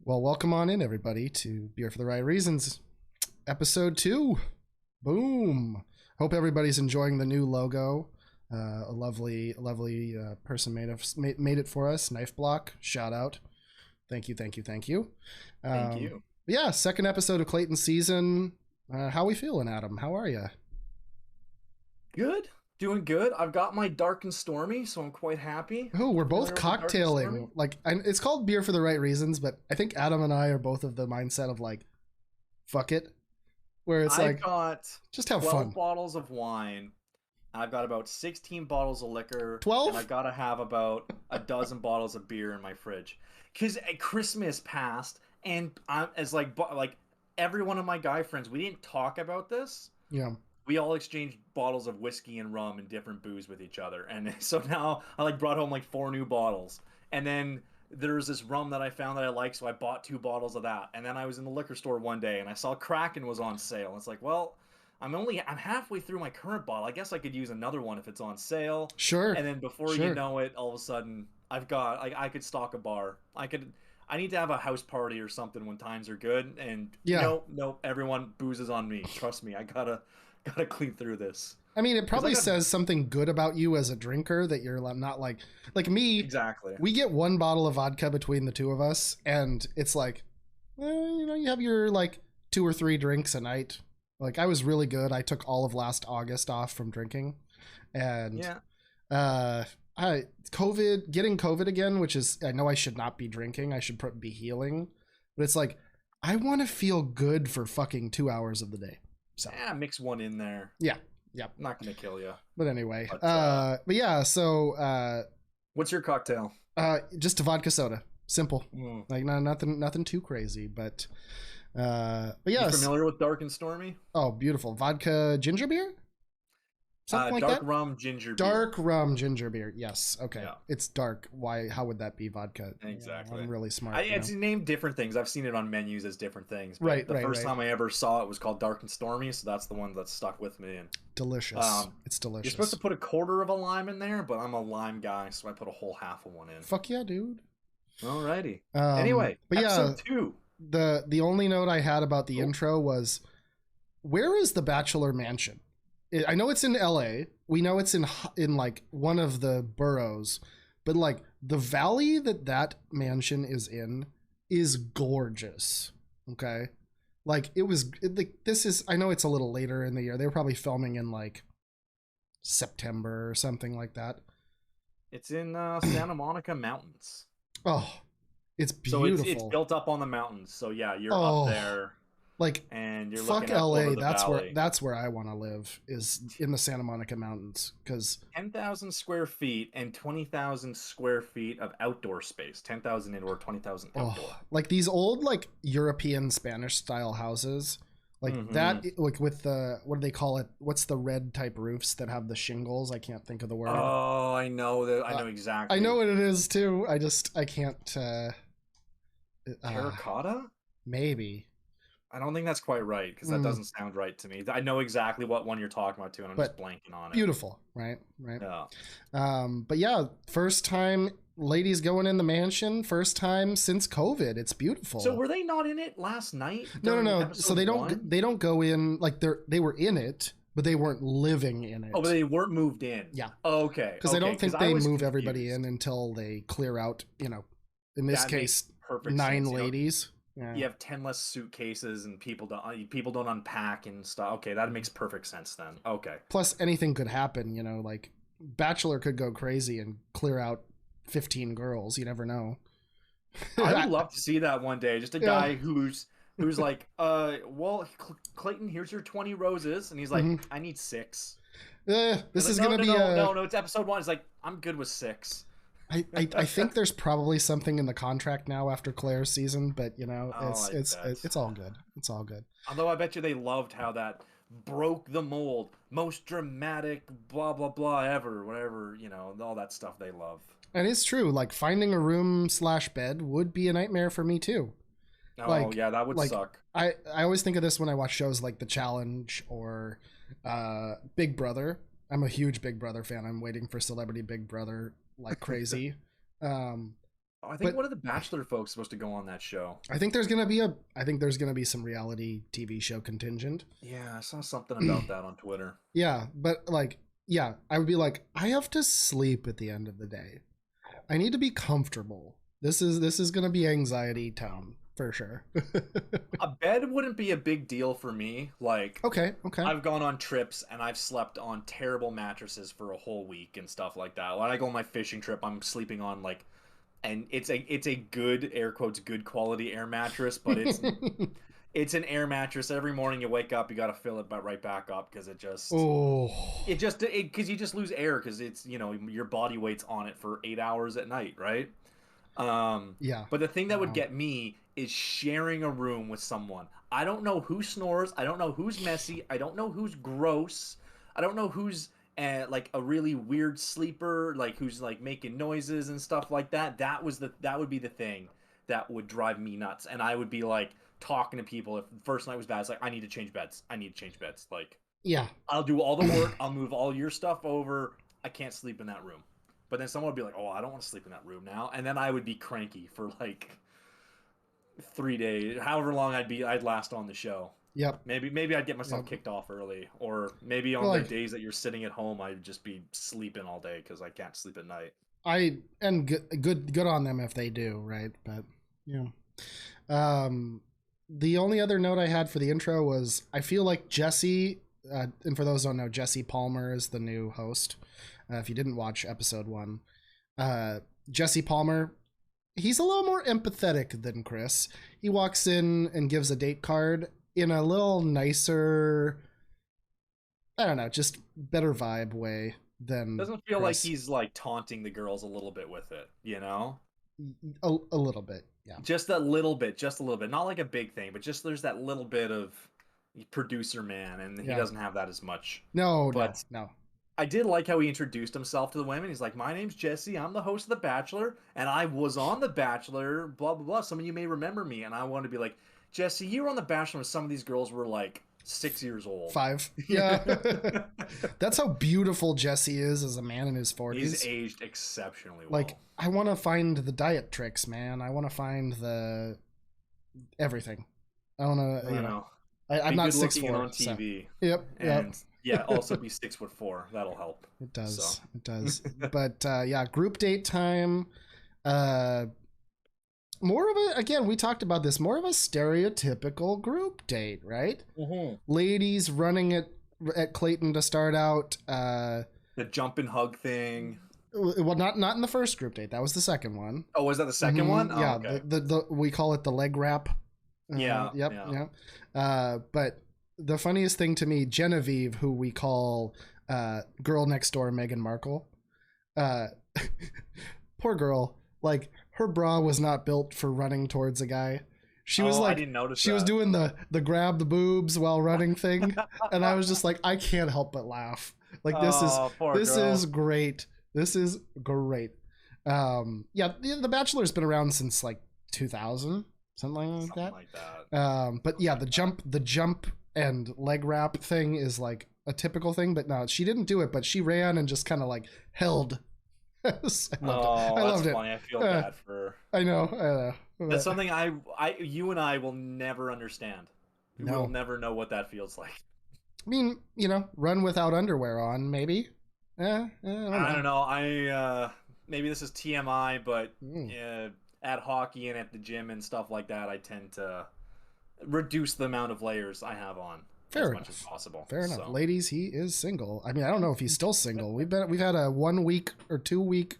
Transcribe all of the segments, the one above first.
Well, welcome on in, everybody, to Beer for the Right Reasons, episode 2. Boom! Hope everybody's enjoying the new logo. A lovely person made it for us. Knife Block, shout out. Thank you. Thank you. Yeah, second episode of Clayton season. How we feeling, Adam? How are you? Good. Doing good. I've got my Dark and Stormy, so I'm quite happy. Oh, we're both Familiar with Dark and cocktailing. Stormy? It's called Beer for the Right Reasons, but I think Adam and I are both of the mindset of like, fuck it, where it's I've like, got just have 12 fun. bottles of wine. I've got about 16 bottles of liquor. 12? And I've got to have about a dozen bottles of beer in my fridge. Because Christmas passed, and I'm as like every one of my guy friends, we didn't talk about this. Yeah. We all exchanged bottles of whiskey and rum and different booze with each other. And so now I brought home 4 new bottles. And then there's this rum that I found that I like, so I bought 2 bottles of that. And then I was in the liquor store one day and I saw Kraken was on sale. It's like, well, I'm halfway through my current bottle. I guess I could use another one if it's on sale. Sure. And then before you know it, all of a sudden I could stock a bar. I need to have a house party or something when times are good. And yeah. no, everyone boozes on me. Trust me, I gotta clean through this. I mean, it probably says something good about you as a drinker that you're not like me. Exactly. We get 1 bottle of vodka between the two of us, and it's like, you have your 2 or 3 drinks a night. Like, I was really good. I took all of last August off from drinking, and getting COVID again, which is, I know I should not be drinking. I should be healing, but it's like, I want to feel good for fucking 2 hours of the day. So mix one in there. Yeah. Not gonna kill you. But anyway, but yeah. So, what's your cocktail? Just a vodka soda, simple. Nothing too crazy. But yeah. You familiar with Dark and Stormy? Oh, beautiful vodka ginger beer. Something like dark that. rum ginger beer. Dark rum ginger beer. Yes. Okay. Yeah. It's dark. Why? How would that be vodka? Exactly. I'm really smart. It's named different things. I've seen it on menus as different things. But Right. The first time I ever saw it was called Dark and Stormy, so that's the one that stuck with me. And delicious. It's delicious. You're supposed to put a quarter of a lime in there, but I'm a lime guy, so I put a whole half of one in. Fuck yeah, dude. Alrighty. Anyway, but episode 2. The only note I had about the intro was, where is the Bachelor mansion? I know it's in LA. We know it's in one of the boroughs, but the valley that mansion is in is gorgeous. Okay. I know it's a little later in the year. They were probably filming in September or something like that. It's in Santa Monica Mountains. Oh, it's beautiful. So it's built up on the mountains. So yeah, you're up there. And you're fuck looking LA. over the valley. That's where I want to live, is in the Santa Monica Mountains, because 10,000 square feet and 20,000 square feet of outdoor space. 10,000 indoor, 20,000 outdoor. Like these old European Spanish style houses, that, with the, what do they call it? What's the red type roofs that have the shingles? I can't think of the word. Oh, I know that. I know exactly. I know what it is too. I can't. Terracotta? Maybe. I don't think that's quite right, because that doesn't sound right to me. I know exactly what one you're talking about too, and I'm just blanking on it. Beautiful, right? Yeah. But yeah, first time ladies going in the mansion, first time since COVID. It's beautiful. So were they not in it last night? No. So they don't go in, they were in it, but they weren't living in it. Oh, but they weren't moved in. Yeah. Okay. Because I don't think they move everybody in until they clear out. In this case, 9 ladies. Yeah. You have 10 less suitcases and people don't unpack and stuff. Okay, that makes perfect sense then. Okay. Plus, anything could happen. Bachelor could go crazy and clear out 15 girls. You never know. I would love to see that one day. Just a guy who's like, well, Clayton, here's your 20 roses, and he's like, I need 6. This is gonna be no. It's episode 1. It's like, I'm good with 6. I think there's probably something in the contract now after Claire's season, but it's all good. It's all good. Although I bet you they loved how that broke the mold, most dramatic blah blah blah ever, whatever, all that stuff they love. And it's true. Finding a room/bed would be a nightmare for me too. Oh yeah, that would suck. I always think of this when I watch shows like The Challenge or Big Brother. I'm a huge Big Brother fan. I'm waiting for Celebrity Big Brother like crazy. I think But one of the Bachelor folks is supposed to go on that show. I think there's gonna be some reality TV show contingent. Yeah, I saw something about that on Twitter. Yeah, but like, yeah, I would be like, I have to sleep at the end of the day. I need to be comfortable. This is gonna be anxiety town for sure. A bed wouldn't be a big deal for me. Like, Okay. I've gone on trips and I've slept on terrible mattresses for a whole week and stuff like that. When I go on my fishing trip, I'm sleeping on like, and it's a good, air quotes, good quality air mattress, but it's an air mattress. Every morning you wake up, you got to fill it right back up because Oh. because you just lose air because it's, your body weight's on it for 8 hours at night, right? Yeah. But the thing that would get me is sharing a room with someone. I don't know who snores. I don't know who's messy. I don't know who's gross. I don't know who's like a really weird sleeper, like who's like making noises and stuff like that. That would be the thing that would drive me nuts, and I would be like talking to people if the first night was bad. It's like, I need to change beds. Like, yeah, I'll do all the work. I'll move all your stuff over. I can't sleep in that room. But then someone would be like, oh, I don't want to sleep in that room now. And then I would be cranky for like 3 days, however long I'd last on the show. Yep. Maybe I'd get myself kicked off early, or maybe on the days that you're sitting at home, I'd just be sleeping all day because I can't sleep at night. Good on them if they do, right? But yeah. The only other note I had for the intro was I feel like Jesse, and for those who don't know, Jesse Palmer is the new host. If you didn't watch episode 1, Jesse Palmer, he's a little more empathetic than Chris. He walks in and gives a date card in a little nicer, I don't know, just better vibe way than Doesn't feel Chris. like he's like taunting the girls a little bit with it, A little bit, yeah. Just a little bit. Not like a big thing, but just there's that little bit of producer man, and he doesn't have that as much. No. I did like how he introduced himself to the women. He's like, my name's Jesse. I'm the host of The Bachelor, and I was on The Bachelor, blah, blah, blah. Some of you may remember me. And I wanted to be like, Jesse, you were on The Bachelor when some of these girls were like 6 years old. 5. Yeah. That's how beautiful Jesse is as a man in his 40s. He's aged exceptionally well. Like, I want to find the diet tricks, man. I want to find the everything. I want to, you know. I'm not 6'4" on TV. So. Yep. And yeah, also be 6'4". That'll help. It does. So. It does. But yeah, group date time. More of a, again, we talked about this, more of a stereotypical group date, right? Mm-hmm. Ladies running at Clayton to start out. The jump and hug thing. Well, not in the first group date. That was the second one. Oh, was that the second one? Oh, yeah. Okay. The we call it the leg wrap. Yeah. Yep. But the funniest thing to me, Genevieve, who we call girl next door Meghan Markle, poor girl, like her bra was not built for running towards a guy. She was like, I didn't notice she was doing the grab the boobs while running thing, and I was just like, I can't help but laugh. Like this is great. This is great. Yeah, the Bachelor's been around since like 2000, something like that. But yeah, the jump and leg wrap thing is like a typical thing, but no, she didn't do it, but she ran and just kind of like held. I loved it. Funny. I feel bad for her. I know. That's something you and I will never understand. We'll never know what that feels like. I mean, run without underwear on, maybe. I don't know. Maybe this is TMI, but at hockey and at the gym and stuff like that, I tend to reduce the amount of layers I have on as much as possible. Fair enough. Ladies, he is single. I mean, I don't know if he's still single. We've had a 1 week or 2 week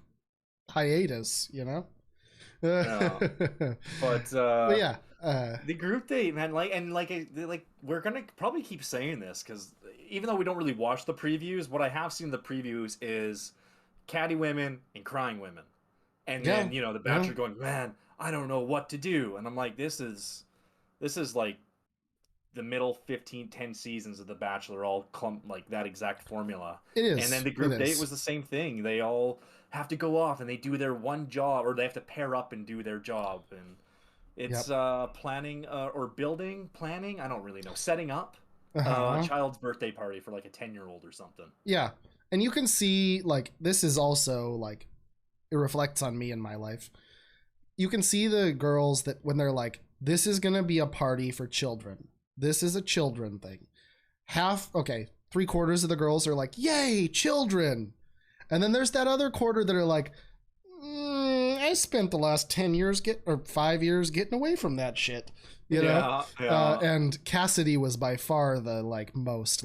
hiatus, But yeah, the group date, man, we're gonna probably keep saying this because even though we don't really watch the previews, what I have seen in the previews is catty women and crying women, and then the Bachelor going, man, I don't know what to do, and I'm like, this is like the middle 10 seasons of The Bachelor all clumped like that exact formula. It is. And then the group date was the same thing. They all have to go off and they do their one job, or they have to pair up and do their job. And it's planning or planning. I don't really know. Setting up a child's birthday party for like a 10-year-old or something. Yeah. And you can see like, this is also like, it reflects on me in my life. you can see the girls that when they're like, this is gonna be a party for children. This is a children thing. Three-quarters of the girls are like, yay, children. And then there's that other quarter that are like, I spent the last 5 years getting away from that shit. You know? Yeah. And Cassidy was by far the most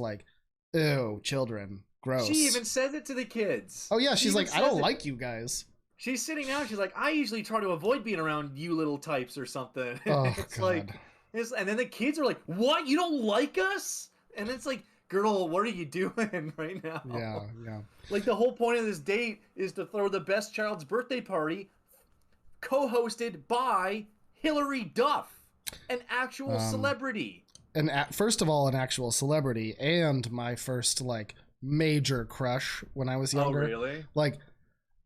ew, children, gross. She even says it to the kids. Oh yeah, she's like, I don't like you guys. She's sitting down. She's like, I usually try to avoid being around you little types or something. Oh, it's God. like, and then the kids are like, what? You don't like us? And it's like, girl, what are you doing right now? Yeah. Like, the whole point of this date is to throw the best child's birthday party, co-hosted by Hilary Duff, an actual celebrity. First of all, an actual celebrity, and my first major crush when I was younger. Oh, really?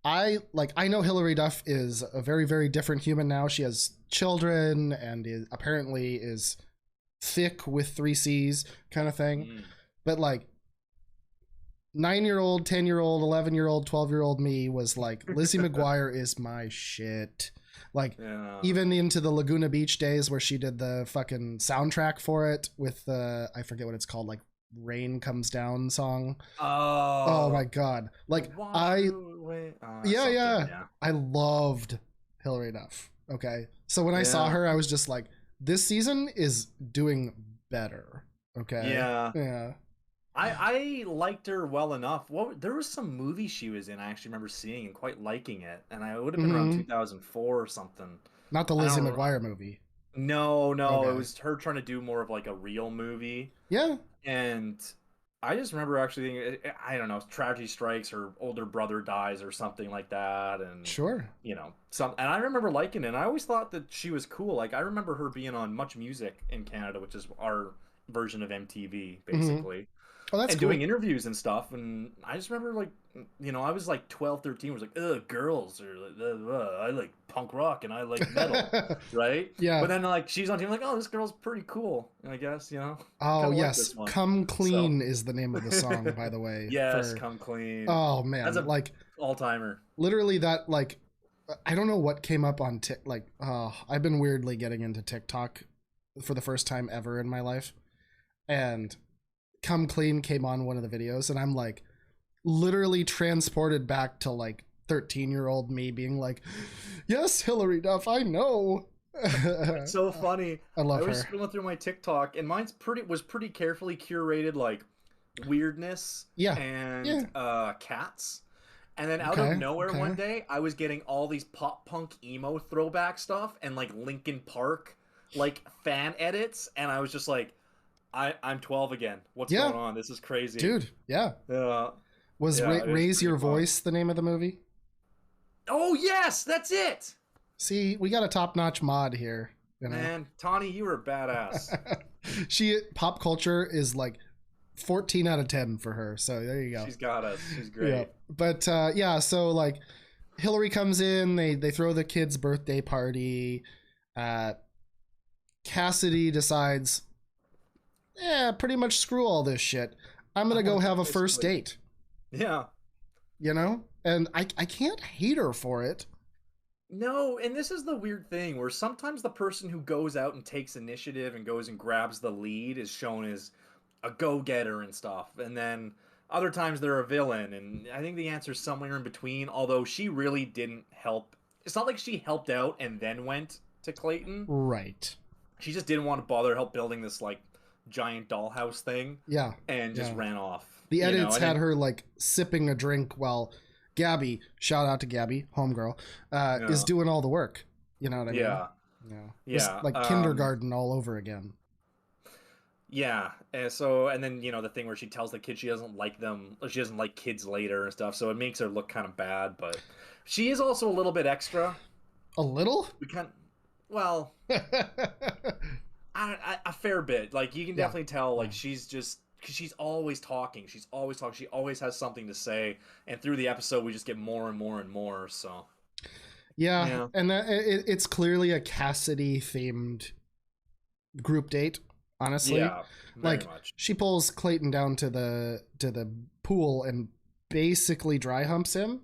I know Hilary Duff is a very, very different human now. She has children and apparently is thick with 3 C's kind of thing. But 9-year-old, 10-year-old, 11-year-old, 12-year-old me was like, Lizzie McGuire is my shit. Even into the Laguna Beach days where she did the fucking soundtrack for it with the, I forget what it's called, Rain Comes Down song. Oh my God. I loved Hilary Duff. Okay. So when I saw her, I was just like, this season is doing better. Okay. Yeah. I liked her well enough. There was some movie she was in I actually remember seeing and quite liking it, and I would have been around 2004 or something. Not the Lizzie McGuire movie. No, okay. It was her trying to do more of a real movie. Yeah. And I just remember actually thinking, I don't know, tragedy strikes, her older brother dies or something like that, and sure, and I remember liking it. And I always thought that she was cool. I remember her being on Much Music in Canada, which is our version of MTV, basically. Oh, that's and cool. Doing interviews and stuff. And I just remember, I was 12, 13, was like, ugh, girls, or I like punk rock and I like metal, right? Yeah. But then, she's on TV, like, oh, this girl's pretty cool, I guess, Oh, yes. Come Clean is the name of the song, by the way. Yes, Come Clean. Oh, man. That's a all-timer. Literally that, I don't know what came up on I've been weirdly getting into TikTok for the first time ever in my life. And Come Clean came on one of the videos, and I'm literally transported back to 13-year-old me being like, yes, Hilary Duff, I know. It's so funny. I love her. I was scrolling through my TikTok, and mine's pretty carefully curated, weirdness and cats. And then out of nowhere one day, I was getting all these pop punk emo throwback stuff and Linkin Park fan edits, and I was just like, I'm 12 again. What's going on? This is crazy. Dude, yeah. Was Raise Your Voice the name of the movie? Oh, yes, that's it. See, we got a top-notch mod here. Man, Tawny, you were a badass. Pop culture is 14 out of 10 for her. So there you go. She's got us. She's great. Yeah. But so Hillary comes in, they throw the kid's birthday party. Cassidy decides, pretty much screw all this shit. I'm going to go have a first date. Yeah. And I can't hate her for it. No, and this is the weird thing where sometimes the person who goes out and takes initiative and goes and grabs the lead is shown as a go-getter and stuff. And then other times they're a villain. And I think the answer is somewhere in between, although she really didn't help. It's not like she helped out and then went to Clayton. Right. She just didn't want to bother help building this giant dollhouse thing. Yeah. And just ran off. The edits had her sipping a drink while Gabby, shout out to Gabby, homegirl, is doing all the work. You know what I mean? Yeah. Just kindergarten all over again. Yeah. And then, the thing where she tells the kids she doesn't like them, or she doesn't like kids later and stuff. So it makes her look kind of bad, but she is also a little bit extra. A little? Well, a fair bit. You can definitely tell, she's just, because she's always talking. She always has something to say. And through the episode, we just get more and more and more. So, yeah. And it's clearly a Cassidy themed group date. Honestly, yeah, very much. She pulls Clayton down to the pool and basically dry humps him.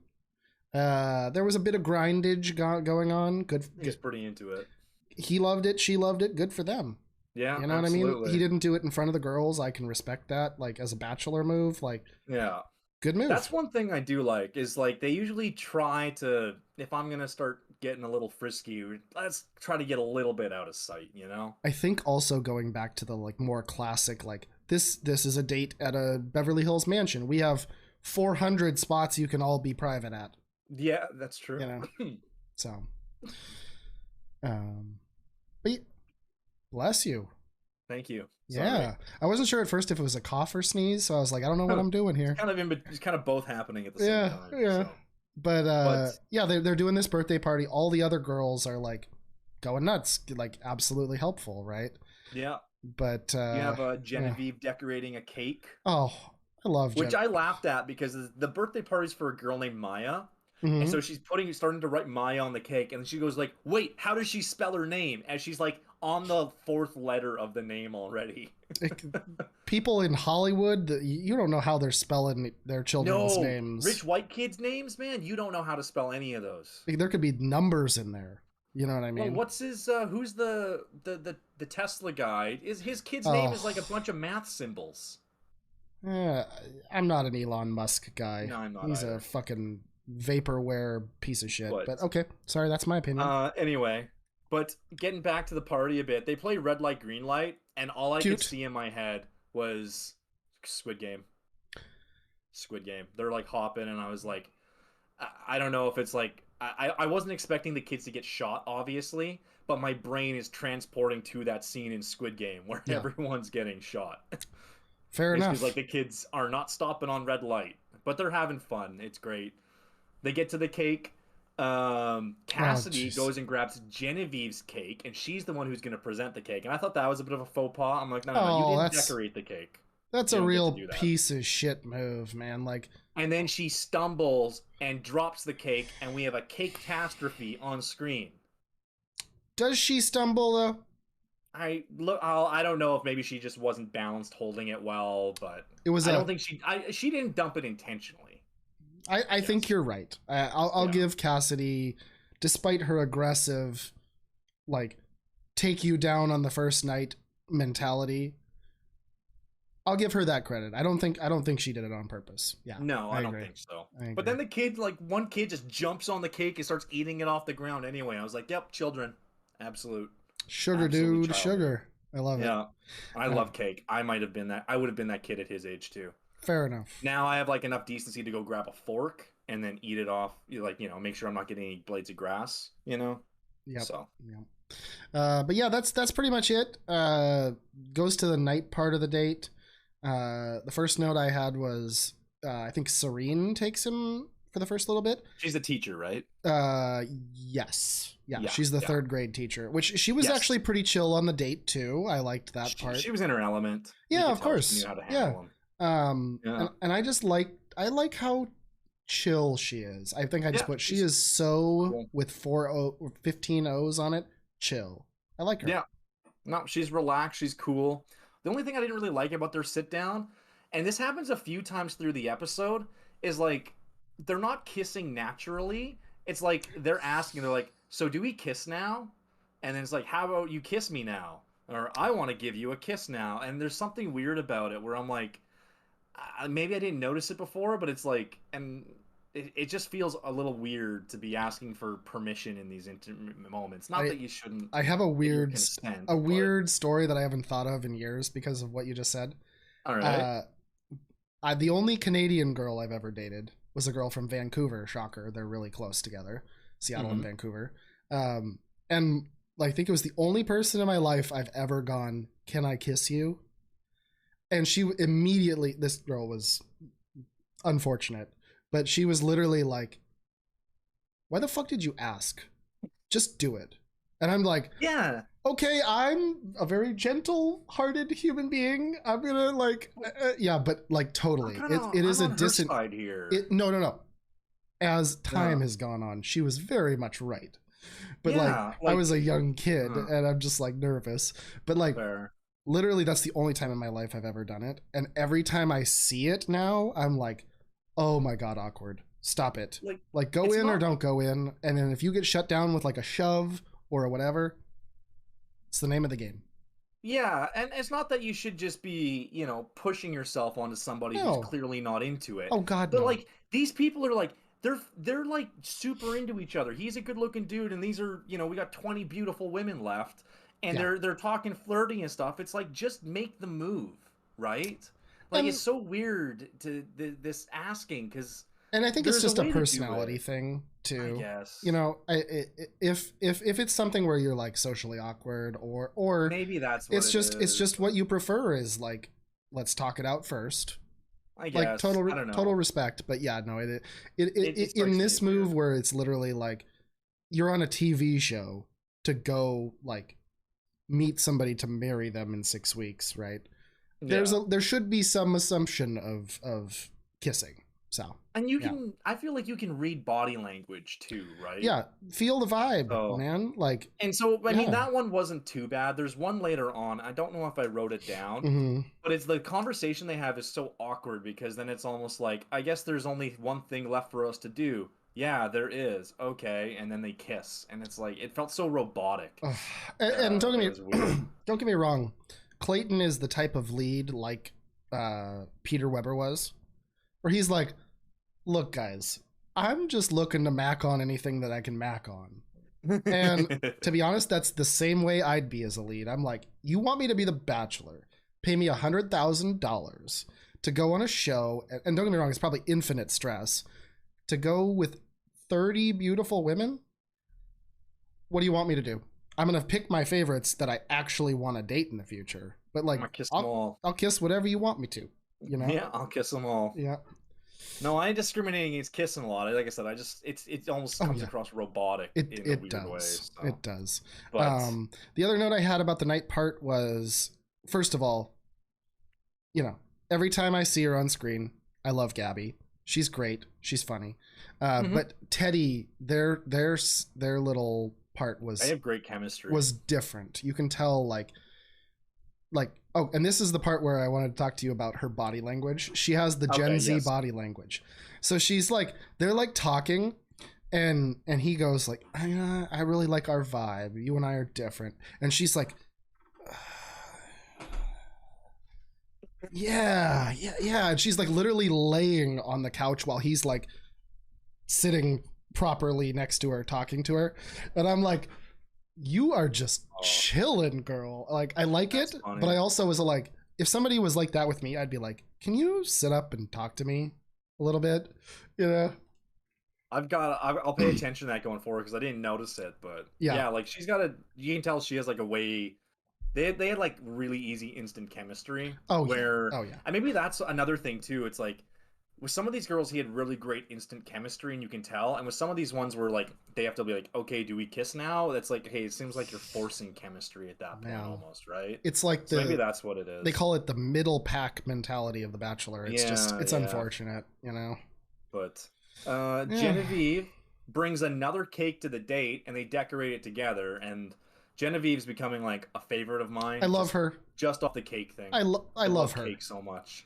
There was a bit of grindage going on. He's pretty into it. He loved it. She loved it. Good for them. Yeah, you know absolutely. what I mean? He didn't do it in front of the girls. I can respect that. Like, as a bachelor move, like, yeah, good move. That's one thing I do like is like they usually try to, if I'm gonna start getting a little frisky, let's try to get a little bit out of sight, you know? I think also going back to the like more classic, like this is a date at a Beverly Hills mansion. We have 400 spots you can all be private at. Yeah, that's true. You know, so, but bless you. Thank you. Sorry. Yeah, I wasn't sure at first if it was a cough or sneeze, so I was like, I don't know what I'm doing here. It's kind of both happening at the same time. Yeah. So. But yeah, they're doing this birthday party. All the other girls are like going nuts, like absolutely helpful, right? Yeah. But you have Genevieve decorating a cake. Oh, I love which I laughed at because the birthday party's for a girl named Maya. Mm-hmm. And so she's starting to write Maya on the cake, and she goes like, "Wait, how does she spell her name?" And she's like on the 4th letter of the name already. People in Hollywood, you don't know how they're spelling their children's names. Rich white kids' names, man, you don't know how to spell any of those. There could be numbers in there. You know what I mean? Well, what's his? Who's the Tesla guy? His kid's name is like a bunch of math symbols. I'm not an Elon Musk guy. No, I'm not. He's either. A fucking vaporware piece of shit. But okay, sorry, that's my opinion. Anyway, but getting back to the party a bit, they play red light, green light, and all I could see in my head was Squid Game. They're like hopping, and I was like, I don't know if it's like I wasn't expecting the kids to get shot, obviously, but my brain is transporting to that scene in Squid Game where everyone's getting shot. Fair enough. Because like the kids are not stopping on red light, but they're having fun. It's great. They get to the cake. Cassidy goes and grabs Genevieve's cake, and she's the one who's going to present the cake. And I thought that was a bit of a faux pas. I'm like, no, you didn't decorate the cake. That's a real piece of shit move, man. Like, and then she stumbles and drops the cake, and we have a cake catastrophe on screen. Does she stumble though? I don't know if maybe she just wasn't balanced holding it well, but I don't think she didn't dump it intentionally. I think you're right. I'll give Cassidy, despite her aggressive, like, take you down on the first night mentality, I'll give her that credit. I don't think she did it on purpose. Yeah. No, I don't think so. But then the kid, like, one kid just jumps on the cake and starts eating it off the ground anyway. I was like, yep, children. Absolute. Sugar, dude. Childhood. Sugar. I love it. Yeah. I love cake. I would have been that kid at his age too. Fair enough. Now I have like enough decency to go grab a fork and then eat it off. Like, make sure I'm not getting any blades of grass, Yeah. So. Yep. But yeah, that's pretty much it. Goes to the night part of the date. The first note I had was I think Serene takes him for the first little bit. She's a teacher, right? Yes. Yeah, she's the 3rd grade teacher, which she was actually pretty chill on the date too. I liked that part. She was in her element. Yeah, of course. She knew how to handle him. And I just like how chill she is. I think I just put she is so cool. With 15 O's on it. Chill. I like her. Yeah. No, she's relaxed. She's cool. The only thing I didn't really like about their sit down, and this happens a few times through the episode, is like they're not kissing naturally. It's like they're asking, they're like, so do we kiss now? And then it's like, how about you kiss me now? Or I want to give you a kiss now. And there's something weird about it where I'm like, maybe I didn't notice it before, but it's like, and it just feels a little weird to be asking for permission in these intimate moments. Not that you shouldn't. I have a weird story that I haven't thought of in years because of what you just said. All right. The only Canadian girl I've ever dated was a girl from Vancouver. Shocker. They're really close together. Seattle and Vancouver. And I think it was the only person in my life I've ever gone, can I kiss you? And she immediately, this girl was unfortunate, but she was literally like, why the fuck did you ask? Just do it. And I'm like, yeah, okay, I'm a very gentle-hearted human being. I'm gonna but like totally. It is a distant side here. No. As time has gone on, she was very much right. But I was a young kid and I'm just like nervous. But like literally that's the only time in my life I've ever done it. And every time I see it now, I'm like, oh my God, awkward. Stop it. Like, Like, go it's in or not. don't go in. And then if you get shut down with like a shove or whatever, it's the name of the game. Yeah, and it's not that you should just be, pushing yourself onto somebody who's No. clearly not into it. Oh God, But no. like these people are like they're like super into each other. He's a good-looking dude and these are, we got 20 beautiful women left and Yeah. they're talking flirty and stuff. It's like just make the move, right? Like And it's so weird to this asking cuz and I think it's there's a just a way to do personality it, thing I too. guess. You know, if it's something where you're like socially awkward or Maybe that's what it's it just is. what you prefer is like, let's talk it out first. I Like guess. I don't total know. respect, but yeah, no, It in strikes me this as weird. move where it's literally like you're on a TV show to go like meet somebody to marry them in 6 weeks, right? Yeah. There should be some assumption of kissing. So And you yeah. can, I feel like you can read body language too, right? Yeah, feel the vibe, So, man. Like, and so, I mean, yeah. that one wasn't too bad. There's one later on. I don't know if I wrote it down, Mm-hmm. but it's the conversation they have is so awkward because then it's almost like, I guess there's only one thing left for us to do. Yeah, there is. Okay. And then they kiss. And it's like, it felt so robotic. And don't It get was me weird. don't get me wrong. Clayton is the type of lead like Peter Weber was, where he's like, look, guys, I'm just looking to mac on anything that I can mac on. And to be honest, that's the same way I'd be as a lead. I'm like, you want me to be the Bachelor? Pay me $100,000 to go on a show, and don't get me wrong, it's probably infinite stress to go with 30 beautiful women. What do you want me to do? I'm gonna pick my favorites that I actually want to date in the future. But like, I'm gonna kiss them all. I'll kiss whatever you want me to. You know? Yeah, I'll kiss them all. Yeah. No, I ain't discriminating against kissing a lot. Like I said, it almost comes across robotic in a weird way. Does. So. It does. But The other note I had about the night part was, first of all, every time I see her on screen, I love Gabby. She's great. She's funny. But Teddy, their little part they have great chemistry. Was different. You can tell like oh, and this is the part where I wanted to talk to you about her body language. She has the Gen Z body language. So she's like, they're like talking, and he goes like, I really like our vibe. You and I are different. And she's like, yeah. And she's like literally laying on the couch while he's like sitting properly next to her, talking to her. And I'm like, you are just chilling, girl. Like, I like it, funny. But I also was like, if somebody was like that with me, I'd be like, can you sit up and talk to me a little bit? I'll pay attention to that going forward because I didn't notice it, but yeah, like she's got you can tell she has like a way. They had like really easy instant chemistry. And maybe that's another thing too. It's like with some of these girls, he had really great instant chemistry, and you can tell. And with some of these ones, where like they have to be like, okay, do we kiss now? That's like, hey, it seems like you're forcing chemistry at that point, almost, right? It's like maybe that's what it is. They call it the middle pack mentality of The Bachelor. It's it's unfortunate, But Genevieve brings another cake to the date, and they decorate it together. And Genevieve's becoming like a favorite of mine. I love her just off the cake thing. I love her cake so much.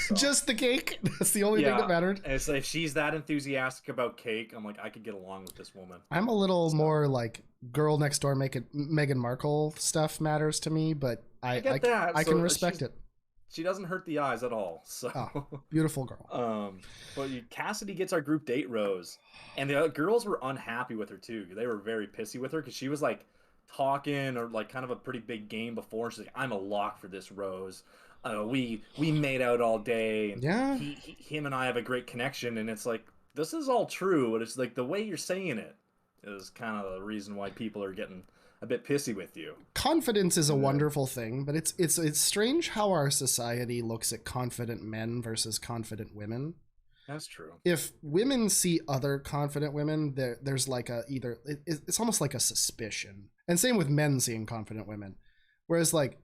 So. Just the cake. That's the only thing that mattered. And it's like, if she's that enthusiastic about cake, I'm like, I could get along with this woman. I'm a little more like girl next door. Meghan Markle stuff matters to me, but I can respect it. She doesn't hurt the eyes at all. So beautiful girl. But Cassidy gets our group date rose, and the girls were unhappy with her too. They were very pissy with her because she was like talking or like kind of a pretty big game before. She's like, I'm a lock for this rose. We made out all day, and him and I have a great connection, and it's like, this is all true, but it's like the way you're saying it is kind of the reason why people are getting a bit pissy with you. Confidence is a wonderful thing, but it's strange how our society looks at confident men versus confident women. That's true. If women see other confident women, there's like it's almost like a suspicion, and same with men seeing confident women, whereas like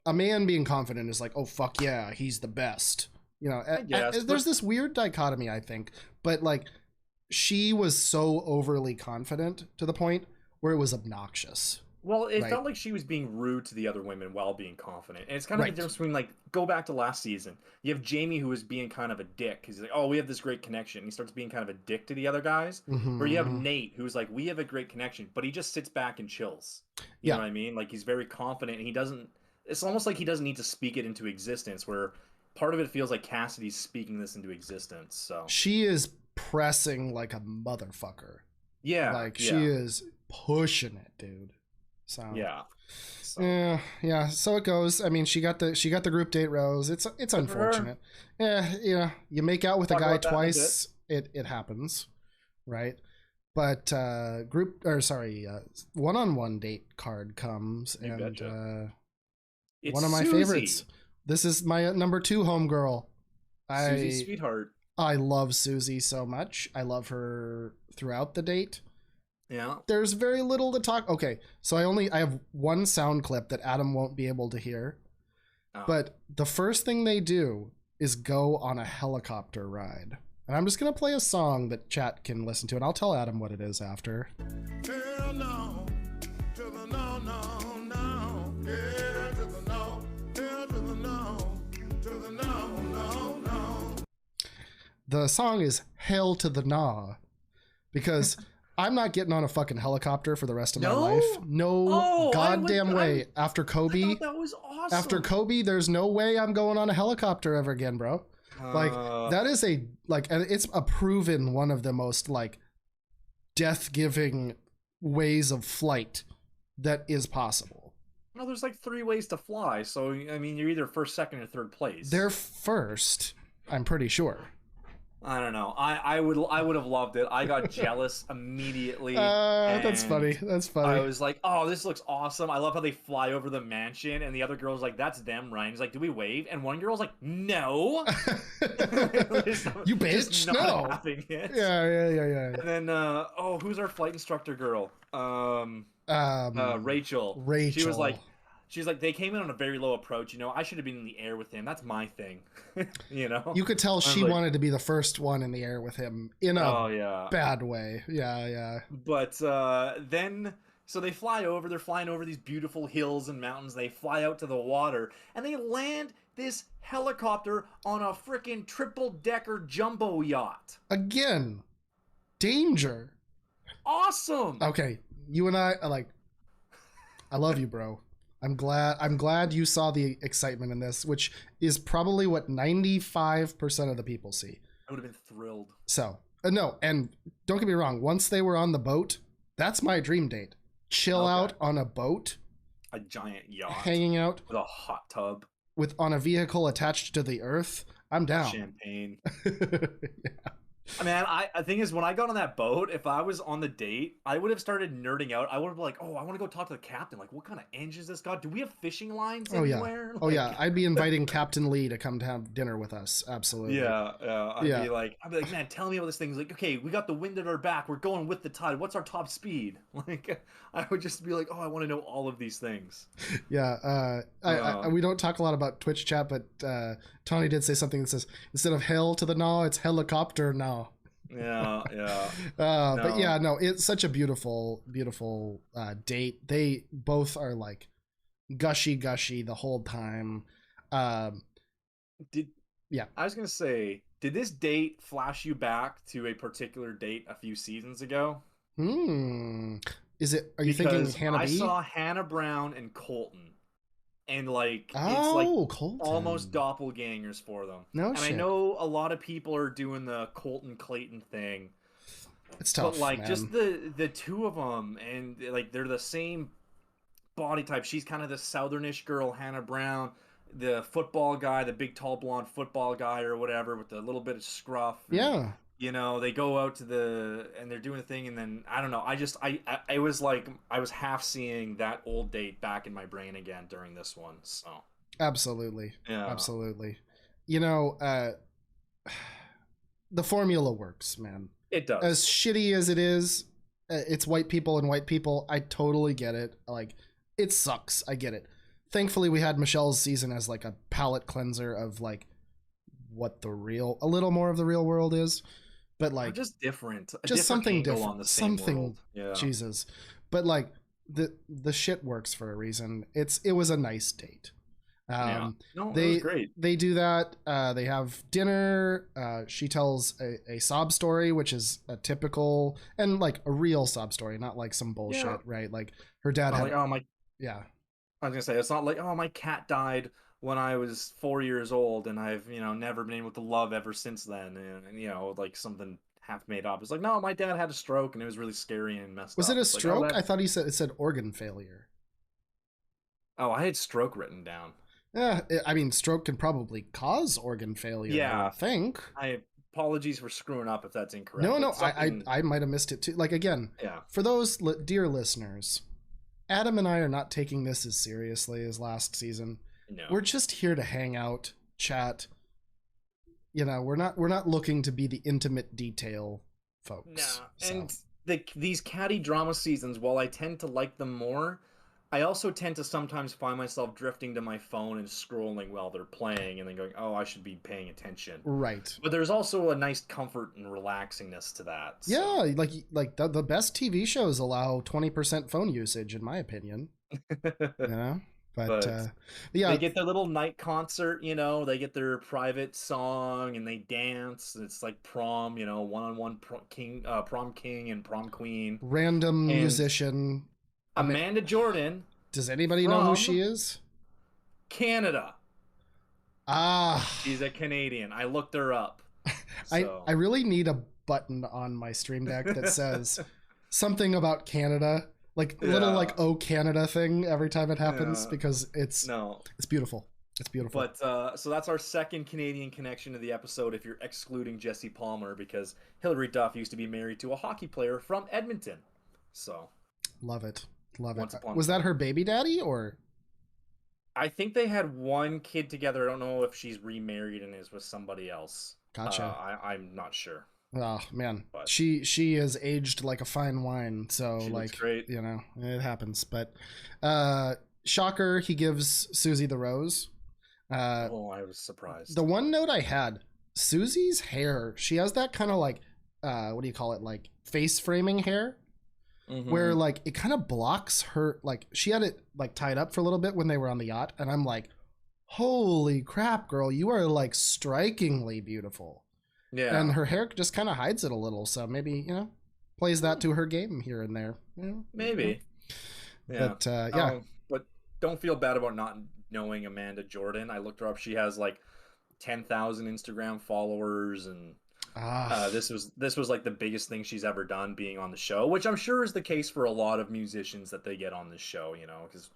a man being confident is like, oh fuck yeah, he's the best. There's this weird dichotomy, I think, but like she was so overly confident to the point where it was obnoxious. Well, it right? felt like she was being rude to the other women while being confident. And it's kind of the Right. difference between, like, go back to last season. You have Jamie who is being kind of a dick. He's like, oh, we have this great connection. He starts being kind of a dick to the other guys. Where you have Mm-hmm. Nate who's like, we have a great connection, but he just sits back and chills. You know Yeah. what I mean? Like, he's very confident and he doesn't, it's almost like he doesn't need to speak it into existence, where part of it feels like Cassidy's speaking this into existence. So, She is pressing like a motherfucker. yeah, Like she yeah, is pushing it, dude. So yeah. So, yeah. So it goes. I mean, she got the group date rose. It's good for her. unfortunate. Yeah, you make out with a Talk guy about that in a bit. twice. It happens, right? But one-on-one date card comes, You and betcha. It's one of my favorites. Susie. This is my number 2 homegirl. Susie I Sweetheart. I love Susie so much. I love her throughout the date. Yeah. There's very little to talk. Okay, so I have one sound clip that Adam won't be able to hear. Oh. But the first thing they do is go on a helicopter ride. And I'm just going to play a song that chat can listen to, and I'll tell Adam what it is after. Hell no, to the no, no, no. Yeah, to the no, hell to the no, to the no, no, no. The song is Hail to the Nah, because I'm not getting on a fucking helicopter for the rest of my No? life. No Oh, goddamn way. After I Kobe, thought that was awesome. after Kobe, there's no way I'm going on a helicopter ever again, bro. Like that is and it's a proven one of the most like death-giving ways of flight that is possible. No, there's like 3 ways to fly, so I mean, you're either first, second, or third place. They're first, I'm pretty sure. I don't know. I would have loved it. I got jealous immediately. That's and funny. That's funny. I was like, oh, this looks awesome. I love how they fly over the mansion, and the other girl's like, that's them, right? He's like, do we wave? And one girl's like, no. You bitch, no. Yeah. And then, who's our flight instructor girl? Rachel. Rachel. She's like, they came in on a very low approach. I should have been in the air with him. That's my thing. You could tell she wanted to be the first one in the air with him in a bad way. Yeah. But then, so they fly over. They're flying over these beautiful hills and mountains. They fly out to the water, and they land this helicopter on a freaking triple-decker jumbo yacht. Again, danger. Awesome. Okay, you and I love you, bro. I'm glad you saw the excitement in this, which is probably what 95% of the people see. I would have been thrilled. So, no, and don't get me wrong, once they were on the boat, that's my dream date. Chill out on a boat. A giant yacht. Hanging out. With a hot tub. On a vehicle attached to the earth. I'm down. Champagne. Yeah. I mean, the thing is, when I got on that boat, if I was on the date, I would have started nerding out. I would have been like, oh, I want to go talk to the captain. Like, what kind of engines this got? Do we have fishing lines anywhere? Oh, yeah. I'd be inviting Captain Lee to come to have dinner with us. Absolutely. Yeah. I'd be like, man, tell me about this thing. He's like, okay, we got the wind at our back. We're going with the tide. What's our top speed? Like, I would just be like, oh, I want to know all of these things. Yeah. We don't talk a lot about Twitch chat, but Tony did say something that says, instead of hell to the gnaw, it's helicopter now. Yeah. But yeah, no, it's such a beautiful date. They both are like gushy the whole time. I was gonna say, did this date flash you back to a particular date a few seasons ago? Is it? Are you thinking Hannah B? I saw Hannah Brown and Colton. And it's Colton. Almost doppelgangers for them. No shit. I know a lot of people are doing the Colton Clayton thing. It's tough, but man. Just the two of them, and they're the same body type. She's kind of the southernish girl, Hannah Brown, the football guy, the big tall blonde football guy or whatever with a little bit of scruff. Yeah. They go out and they're doing a thing, and then I don't know. I was like, I was half seeing that old date back in my brain again during this one. So absolutely, yeah, absolutely. The formula works, man. It does. As shitty as it is, it's white people and white people. I totally get it. Like, it sucks. I get it. Thankfully, we had Michelle's season as like a palate cleanser of like what a little more of the real world is. But like, just different, just something different, on the same world. Yeah. Jesus. But like, the shit works for a reason. It was a nice date. No, it they was great. they do that. They have dinner. She tells a sob story, which is a typical and like a real sob story, not like some bullshit, right? Like her dad had, like, oh my, yeah. I was gonna say, it's not like, oh, my cat died when I was 4 years old, and I've never been able to love ever since then, and like something half made up. It's like, no, my dad had a stroke, and it was really scary and messed Was up. it a It's like, stroke? I thought it said organ failure. oh, I had stroke written down. Yeah, I mean, stroke can probably cause organ failure. Yeah. I would think. Apologies for screwing up if that's incorrect. No, I might have missed it too. Like, again, yeah. For those dear listeners, Adam and I are not taking this as seriously as last season. No. We're just here to hang out, chat. We're not looking to be the intimate detail folks. No, and these catty drama seasons, while I tend to like them more, I also tend to sometimes find myself drifting to my phone and scrolling while they're playing, and then going, "Oh, I should be paying attention." Right. But there's also a nice comfort and relaxingness to that. So. Yeah, like the best TV shows allow 20% phone usage, in my opinion. But yeah, they get their little night concert. They get their private song and they dance. It's like prom. One-on-one prom king and prom queen. Random musician. Amanda Jordan. Does anybody know who she is? Canada. She's a Canadian. I looked her up. So. I really need a button on my Stream Deck that says something about Canada, like little like "Oh Canada" thing every time it happens, because it's beautiful. It's beautiful. But so that's our second Canadian connection to the episode, if you're excluding Jesse Palmer, because Hilary Duff used to be married to a hockey player from Edmonton. So love it. Was that her baby daddy, or? I think they had one kid together. I don't know if she's remarried and is with somebody else. Gotcha. I'm not sure. Oh man, but she is aged like a fine wine. So she like, great. It happens. But shocker, he gives Susie the rose. I was surprised. The one note I had, Susie's hair. She has that kind of like, what do you call it? Like face framing hair. Mm-hmm. Where like it kind of blocks her, like she had it like tied up for a little bit when they were on the yacht, and I'm like, holy crap, girl, you are like strikingly beautiful. Yeah. And her hair just kind of hides it a little, so maybe plays that to her game here and there. Maybe. Yeah. But yeah. But don't feel bad about not knowing Amanda Jordan. I looked her up. She has like 10,000 Instagram followers, and this was like the biggest thing she's ever done, being on the show, which I'm sure is the case for a lot of musicians that they get on this show, because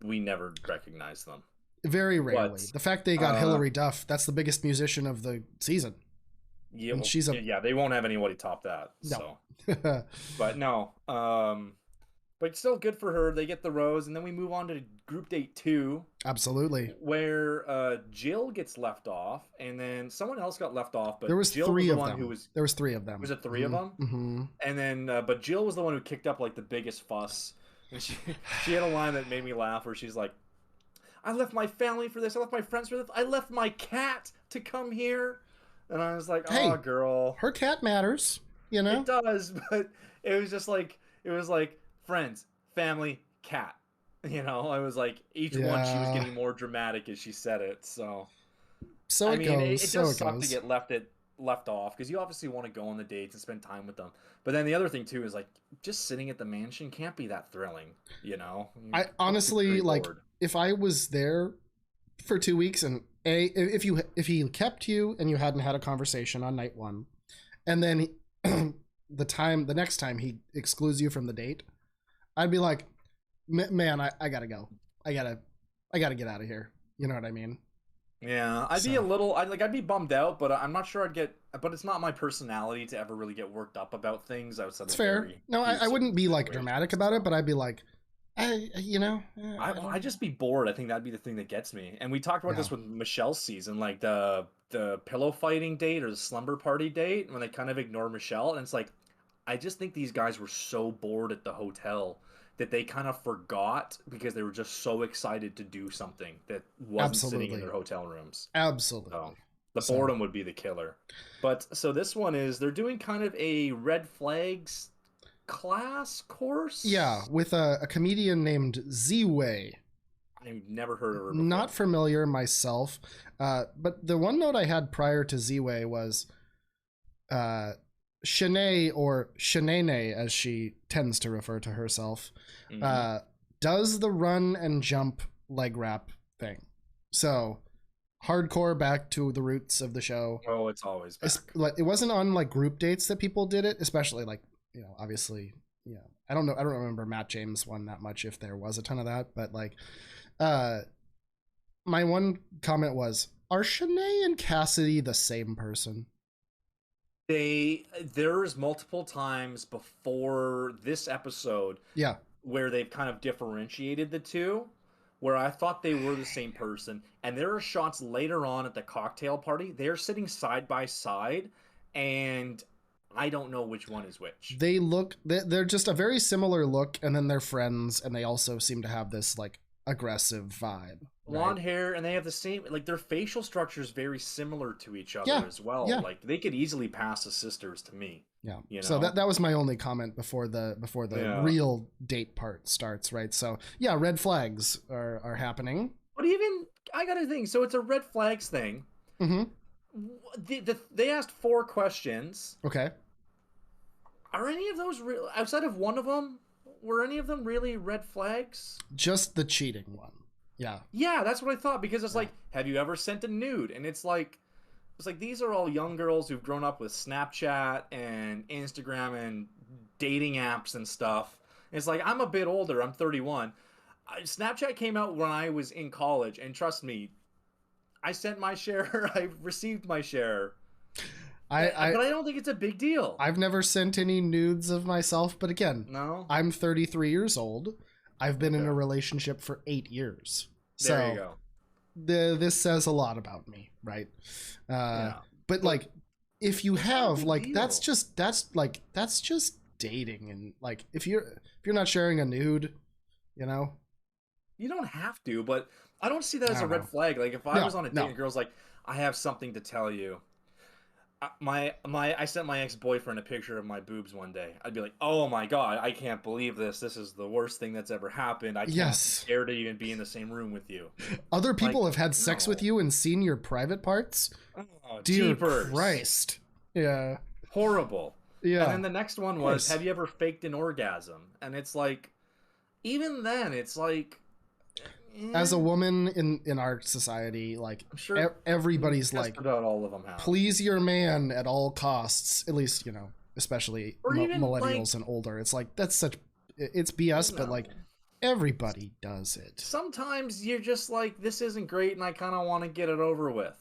we never recognize them. Very rarely. But, the fact they got Hilary Duff, that's the biggest musician of the season. Yeah, well, they won't have anybody top that. No. So. But no. But still good for her. They get the rose, and then we move on to group date 2. Absolutely. Where Jill gets left off, and then someone else got left off. But there was Jill 3 was of the one them. Who was, there was 3 of them. Was it 3 of them? Mm-hmm. And then, but Jill was the one who kicked up like the biggest fuss. And she had a line that made me laugh, where she's like, "I left my family for this. I left my friends for this. I left my cat to come here." And I was like, "Oh, girl, her cat matters." It does, but it was just like, friends, family, cat. I was like, each one she was getting more dramatic as she said it. So I mean, it does suck to get left off, because you obviously want to go on the dates and spend time with them. But then the other thing too is like, just sitting at the mansion can't be that thrilling. I honestly like, if I was there for 2 weeks, and if he kept you and you hadn't had a conversation on night 1, and then the next time he excludes you from the date, I'd be like, man, I gotta go. I gotta get out of here. You know what I mean? Yeah, I'd be a little, I'd be bummed out, but I'm not sure but it's not my personality to ever really get worked up about things outside of It's fair. No, I wouldn't be like dramatic about it, but I'd be like, I'd just be bored. I think that'd be the thing that gets me. And we talked about this with Michelle's season, like the pillow fighting date or the slumber party date, when they kind of ignore Michelle. And it's like, I just think these guys were so bored at the hotel that they kind of forgot, because they were just so excited to do something that wasn't sitting in their hotel rooms. Absolutely. So the boredom would be the killer. But so this one is, they're doing kind of a red flags class course. Yeah, with a comedian named Z-Way. I've never heard of her before. Not familiar myself, but the one note I had prior to Z-Way was Shanae, or Shanae as she tends to refer to herself, does the run and jump leg wrap thing. So hardcore, back to the roots of the show. Oh, it's always back. It wasn't on like group dates that people did it, especially like, obviously, I don't remember Matt James one that much, if there was a ton of that, but like, my one comment was, are Shanae and Cassidy the same person? There's multiple times before this episode where they've kind of differentiated the two, where I thought they were the same person, and there are shots later on at the cocktail party. They're sitting side by side, and I don't know which one is which. They're just a very similar look, and then they're friends, and they also seem to have this like aggressive vibe. Blonde hair, and they have the same, like, their facial structure is very similar to each other as well. Yeah. Like, they could easily pass as sisters to me. Yeah. So that was my only comment before the real date part starts, right? So yeah, red flags are happening. But even, I got a thing. So it's a red flags thing. They asked 4 questions. Okay. Are any of those real, outside of one of them, were any of them really red flags? Just the cheating one. Yeah, that's what I thought, because it's like, have you ever sent a nude? And it's like these are all young girls who've grown up with Snapchat and Instagram and dating apps and stuff. And it's like, I'm a bit older, I'm 31. Snapchat came out when I was in college, and trust me, I sent my share, I received my share. But I don't think it's a big deal. I've never sent any nudes of myself, but again, no, I'm 33 years old. I've been in a relationship for 8 years. There you go. This says a lot about me, right? But like, if you have like, that's just dating, and like, if you're not sharing a nude, you don't have to. But I don't see that as a red flag. Like, if I was on a date and a girl's like, I have something to tell you. I sent my ex-boyfriend a picture of my boobs one day. I'd be like, oh my god, I can't believe this. This is the worst thing that's ever happened. I can't dare to even be in the same room with you. Other people have had sex with you and seen your private parts? Oh, dear jeepers. Christ. Yeah. Horrible. Yeah. And then the next one was, have you ever faked an orgasm? And it's like, even then, it's like, as a woman in our society, like, I'm sure everybody's like, about all of them have. Please your man at all costs, at least, especially millennials and older. It's like, it's BS, but like, everybody does it. Sometimes you're just like, this isn't great and I kind of want to get it over with.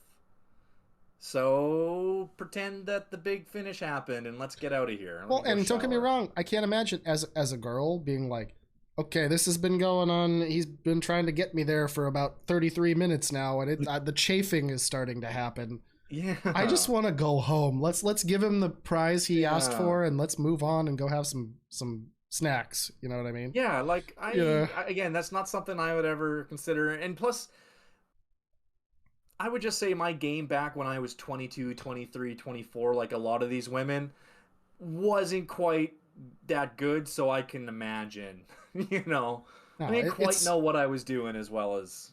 So pretend that the big finish happened and let's get out of here. Well, and don't get me wrong, I can't imagine as a girl being like, okay, this has been going on. He's been trying to get me there for about 33 minutes now, and the chafing is starting to happen. Yeah. I just want to go home. Let's give him the prize he asked for, and let's move on and go have some snacks. You know what I mean? Yeah, like again, that's not something I would ever consider. And plus, I would just say my game back when I was 22, 23, 24, like a lot of these women, wasn't quite that good, so I can imagine, I didn't quite know what I was doing as well as,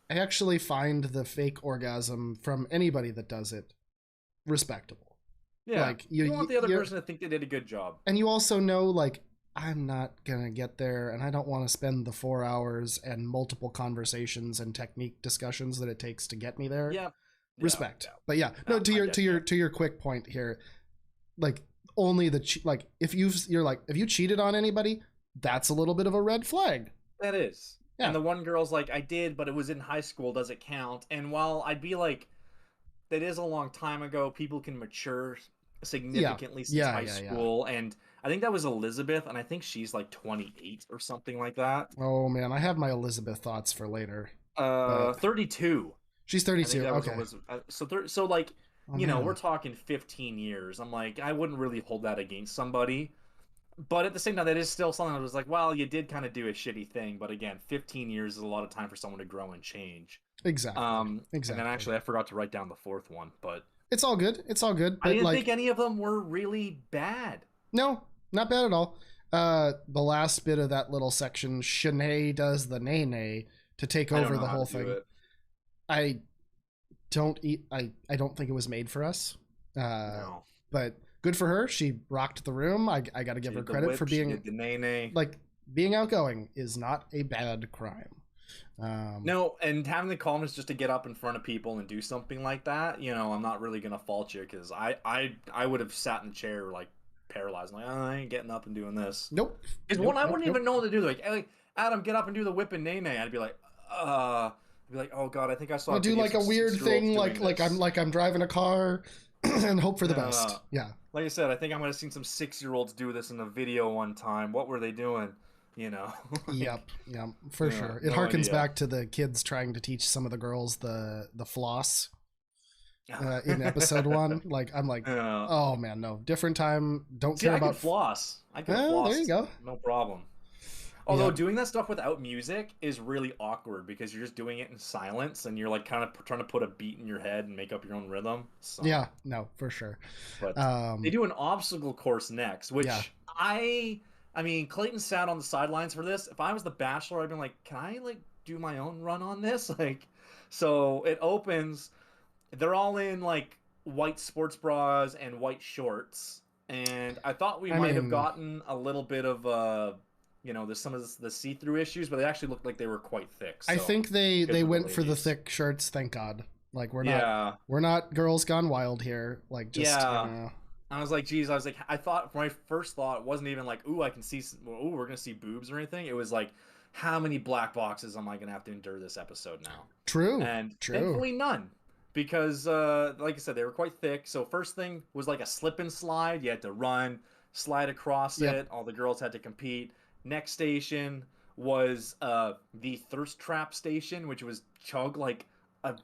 I actually find the fake orgasm from anybody that does it respectable. Yeah, like you want the other person to think they did a good job. And you also know, like, I'm not gonna get there, and I don't want to spend the 4 hours and multiple conversations and technique discussions that it takes to get me there. Yeah. Respect. Yeah. But yeah, to your quick point here, like, only if you cheated on anybody, that's a little bit of a red flag. That is. Yeah. And the one girl's like, I did, but it was in high school, does it count? And while I'd be like, that is a long time ago, people can mature significantly since high school. And I think that was Elizabeth, and I think she's like 28 or something like that. Oh man, I have my Elizabeth thoughts for later. 32. She's 32. Okay. So like, we're talking 15 years. I'm like, I wouldn't really hold that against somebody. But at the same time, that is still something that was like, well, you did kind of do a shitty thing. But again, 15 years is a lot of time for someone to grow and change. Exactly. Exactly. And then actually, I forgot to write down the 4th one, but it's all good. It's all good. But I didn't think any of them were really bad. No, Not bad at all. The last bit of that little section, Shanae does the nay to take over the whole thing. I don't think it was made for us. No. But good for her. She rocked the room. I got to give her credit for being the nay. Like, being outgoing is not a bad crime. No, and having the calmness just to get up in front of people and do something like that, you know, I'm not really gonna fault you, because I would have sat in the chair like paralyzed, like, oh, I ain't getting up and doing this. Nope. Because I wouldn't even know what to do. Like, hey, Adam, get up and do the whip and nay. I'd be like, oh god, I think I saw. I'll do like a weird thing, like I'm driving a car, and hope for the best. Yeah. Like I said, I think I might have seen some 6-year-olds do this in a video one time. What were they doing? You know. Yep, for sure. It harkens back to the kids trying to teach some of the girls the floss in episode 1. Like, I'm like, oh man, no, different time. Don't care about floss. I can floss. There you go. No problem. Although doing that stuff without music is really awkward, because you're just doing it in silence and you're like kind of trying to put a beat in your head and make up your own rhythm. So. Yeah, no, for sure. But they do an obstacle course next, which I mean, Clayton sat on the sidelines for this. If I was the Bachelor, I'd been like, can I like do my own run on this? Like, so it opens. They're all in like white sports bras and white shorts, and I thought we might have gotten a little bit of you know, there's some of the see-through issues, but they actually looked like they were quite thick. So I think they went for the thick shirts. Thank God. Like, we're not Girls Gone Wild here. Like, just I was like, geez, I thought, my first thought wasn't even like, ooh, I can see, ooh, we're going to see boobs or anything. It was like, how many black boxes am I going to have to endure this episode now? True. And thankfully none, because like I said, they were quite thick. So first thing was like a slip and slide. You had to run, slide across it. All the girls had to compete. Next station was the thirst trap station, which was chug like a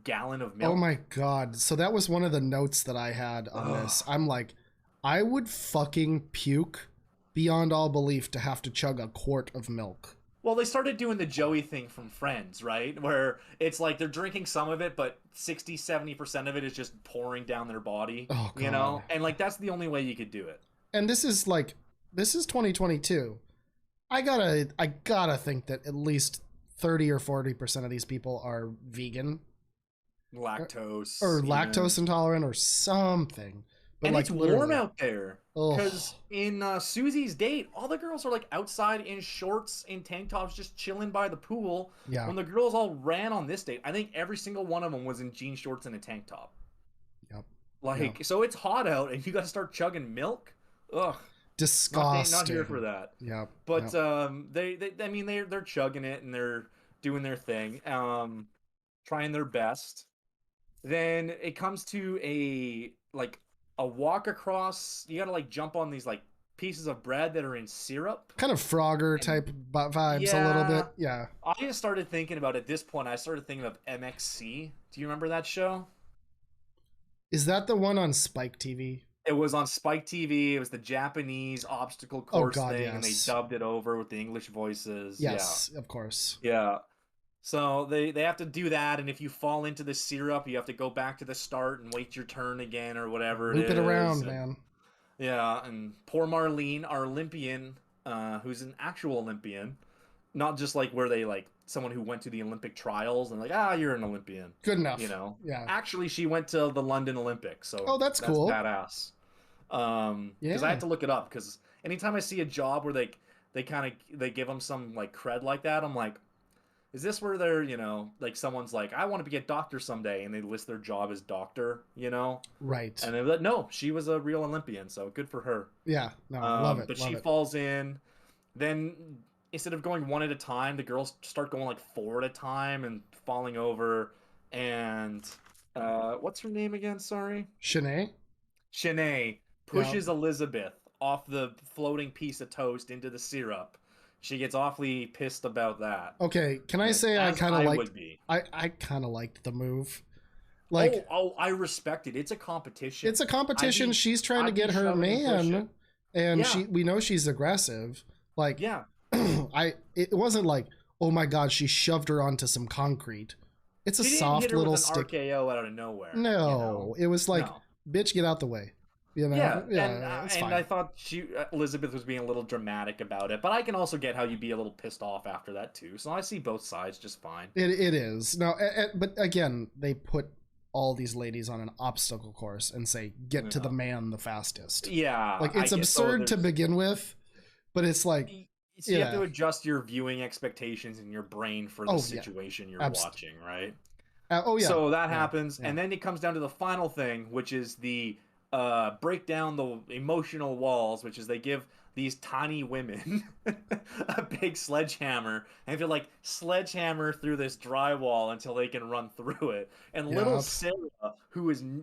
gallon of milk. Oh my god. So that was one of the notes that I had on this. I'm like, I would fucking puke beyond all belief to have to chug a quart of milk. Well, they started doing the Joey thing from Friends, right? Where it's like they're drinking some of it, but 60-70% of it is just pouring down their body. Oh, God. You know? And like, that's the only way you could do it. And this is 2022. I gotta think that at least 30 or 40% of these people are vegan. Lactose. Or lactose intolerant or something. But and like, it's warm out there. Ugh. Because in Susie's date, all the girls are like outside in shorts and tank tops, just chilling by the pool. Yeah. When the girls all ran on this date, I think every single one of them was in jean shorts and a tank top. Yep. Like, so it's hot out and you got to start chugging milk. Ugh. Disgusting. Not here for that. Yeah. But they're chugging it and they're doing their thing, trying their best. Then it comes to a walk across. You got to like jump on these like pieces of bread that are in syrup. Kind of Frogger type vibes a little bit. Yeah. I just started thinking about, at this point, I started thinking of MXC. Do you remember that show? Is that the one on Spike TV? It was on Spike TV. It was the Japanese obstacle course thing, yes. and they dubbed it over with the English voices. Yes, of course. Yeah. So they have to do that, and if you fall into the syrup, you have to go back to the start and wait your turn again or whatever it is. Loop it around, man. Yeah, and poor Marlene, our Olympian, who's an actual Olympian, not just like where they like someone who went to the Olympic trials and like, you're an Olympian. Good enough. You know? Yeah. Actually, she went to the London Olympics, so that's cool. Badass. Because I had to look it up, because anytime I see a job where they give them some like cred like that, I'm like, is this where they're, you know, like someone's like, I want to be a doctor someday, and they list their job as doctor, you know? Right. And they're like, no, she was a real Olympian, so good for her. Yeah, no, love it. But she falls in. Then instead of going one at a time, the girls start going like 4 at a time and falling over. And what's her name again? Sorry. Shanae pushes Elizabeth off the floating piece of toast into the syrup. She gets awfully pissed about that. Okay, can I say I kind of liked? I kind of liked the move. Like, I respect it. It's a competition. It's a competition. She's trying to get her man, and we know she's aggressive. Like, it wasn't like, oh my god, she shoved her onto some concrete. She didn't soft hit her little with an stick. RKO out of nowhere. No, it was like, bitch, get out the way. You know? Yeah, it's and fine. I thought Elizabeth was being a little dramatic about it, but I can also get how you'd be a little pissed off after that too. So I see both sides just fine. It is. No, but again, they put all these ladies on an obstacle course and say, get to the man the fastest. Yeah, Like, it's absurd to begin with, but it's like, so you have to adjust your viewing expectations in your brain for the situation you're watching, right? So that happens, and then it comes down to the final thing, which is the break down the emotional walls, which is they give these tiny women a big sledgehammer, and feel like sledgehammer through this drywall until they can run through it. And little Sarah,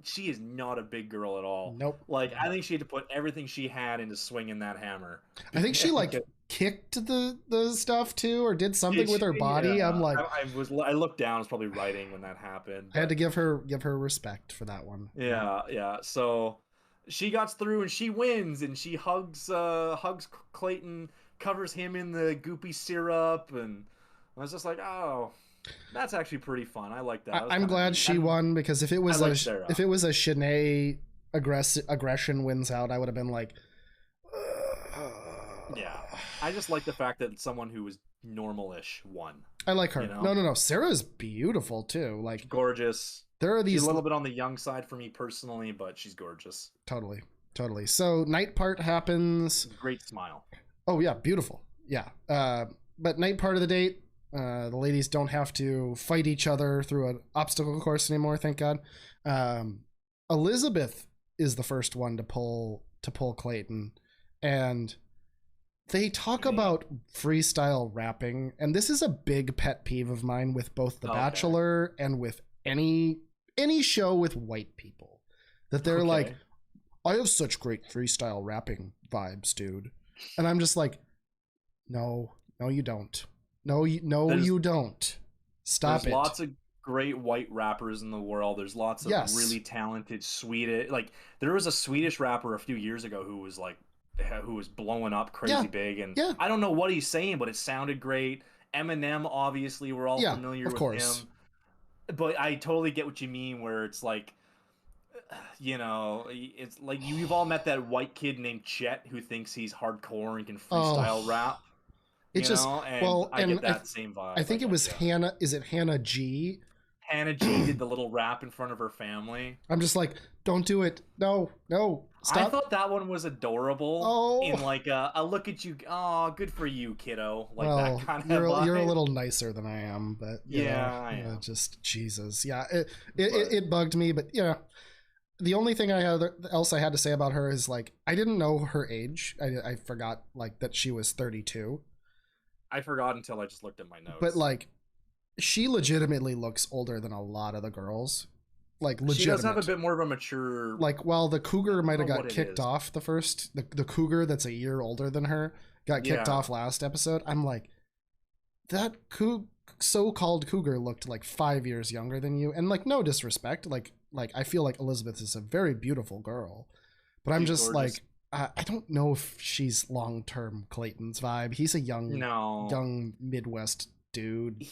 she is not a big girl at all. Nope. Like, I think she had to put everything she had into swinging that hammer. I think she like kicked the stuff too, or did something with her body. Yeah. I'm like, I looked down. I was probably writing when that happened. I had to give her respect for that one. Yeah. So she got through and she wins, and she hugs Clayton, covers him in the goopy syrup, and I was just like, oh, that's actually pretty fun. I like that. I'm glad she won, because if it was a Shanae aggression wins out, I would have been like, yeah. I just like the fact that someone who was normal-ish won. I like her. You know? No. Sarah's beautiful too. Like, gorgeous. There are these. She's a little bit on the young side for me personally, but she's gorgeous. Totally. So night part happens. Great smile. Oh yeah, beautiful. Yeah. But night part of the date, the ladies don't have to fight each other through an obstacle course anymore. Thank God. Elizabeth is the first one to pull Clayton, and they talk about freestyle rapping, and this is a big pet peeve of mine with both The Bachelor and with any show with white people, that they're like, I have such great freestyle rapping vibes, dude. And I'm just like, no, you don't. No, you don't. Stop it. There's lots of great white rappers in the world. There's lots of really talented Swedish. Like, there was a Swedish rapper a few years ago who was blowing up crazy big, and I don't know what he's saying, but it sounded great. Eminem, obviously, we're all familiar with him. But I totally get what you mean, where it's like, you know, it's like you've all met that white kid named Chet who thinks he's hardcore and can freestyle rap. It's just, I get that same vibe. I think it was Hannah. Is it Hannah G? Hannah G did the little rap in front of her family. I'm just like, don't do it. No, stop. I thought that one was adorable. Oh. In like a look at you. Oh, good for you, kiddo. Like that kind of vibe. You're a little nicer than I am, but I am. Just Jesus. Yeah, it bugged me, but yeah. The only thing else I had to say about her is, like, I didn't know her age. I forgot, like, that she was 32. I forgot until I just looked at my notes. But, like, she legitimately looks older than a lot of the girls. Like, legitimate. She does have a bit more of a mature... Like, while the cougar might have got kicked off the first... The cougar that's a year older than her got kicked off last episode, I'm like, that so-called cougar looked like 5 years younger than you. And, like, no disrespect. Like I feel like Elizabeth is a very beautiful girl. But I'm just gorgeous. Like... I don't know if she's long-term Clayton's vibe. He's a young Midwest dude.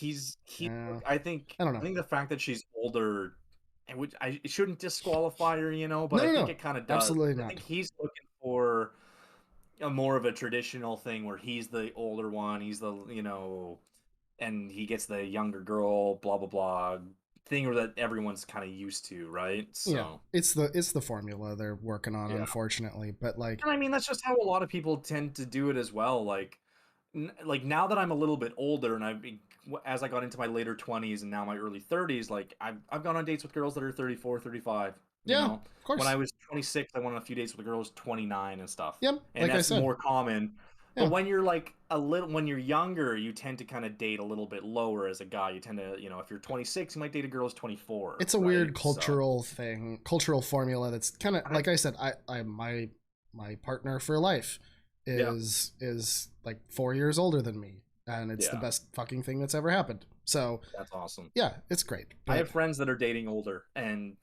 I think the fact that she's older, and which it shouldn't disqualify her, you know, but I think it kind of does. Absolutely not. I think he's looking for a more of a traditional thing where he's the older one, he's the, you know, and he gets the younger girl, blah blah blah thing that everyone's kind of used to, right? So it's the formula they're working on, unfortunately. But like, and I mean, that's just how a lot of people tend to do it as well. Like now that I'm a little bit older, and as I got into my later 20s and now my early 30s, like I've gone on dates with girls that are 34, 35. You know? Of course. When I was 26, I went on a few dates with girls 29 and stuff. Yep, and like that's more common. Yeah. But when you're like when you're younger, you tend to kind of date a little bit lower as a guy. You tend to, you know, if you're 26, you might date a girl who's 24. It's a weird cultural thing, cultural formula that's kind of, like I said, my partner for life is like 4 years older than me, and it's the best fucking thing that's ever happened. So that's awesome. Yeah, it's great. But I have friends that are dating older and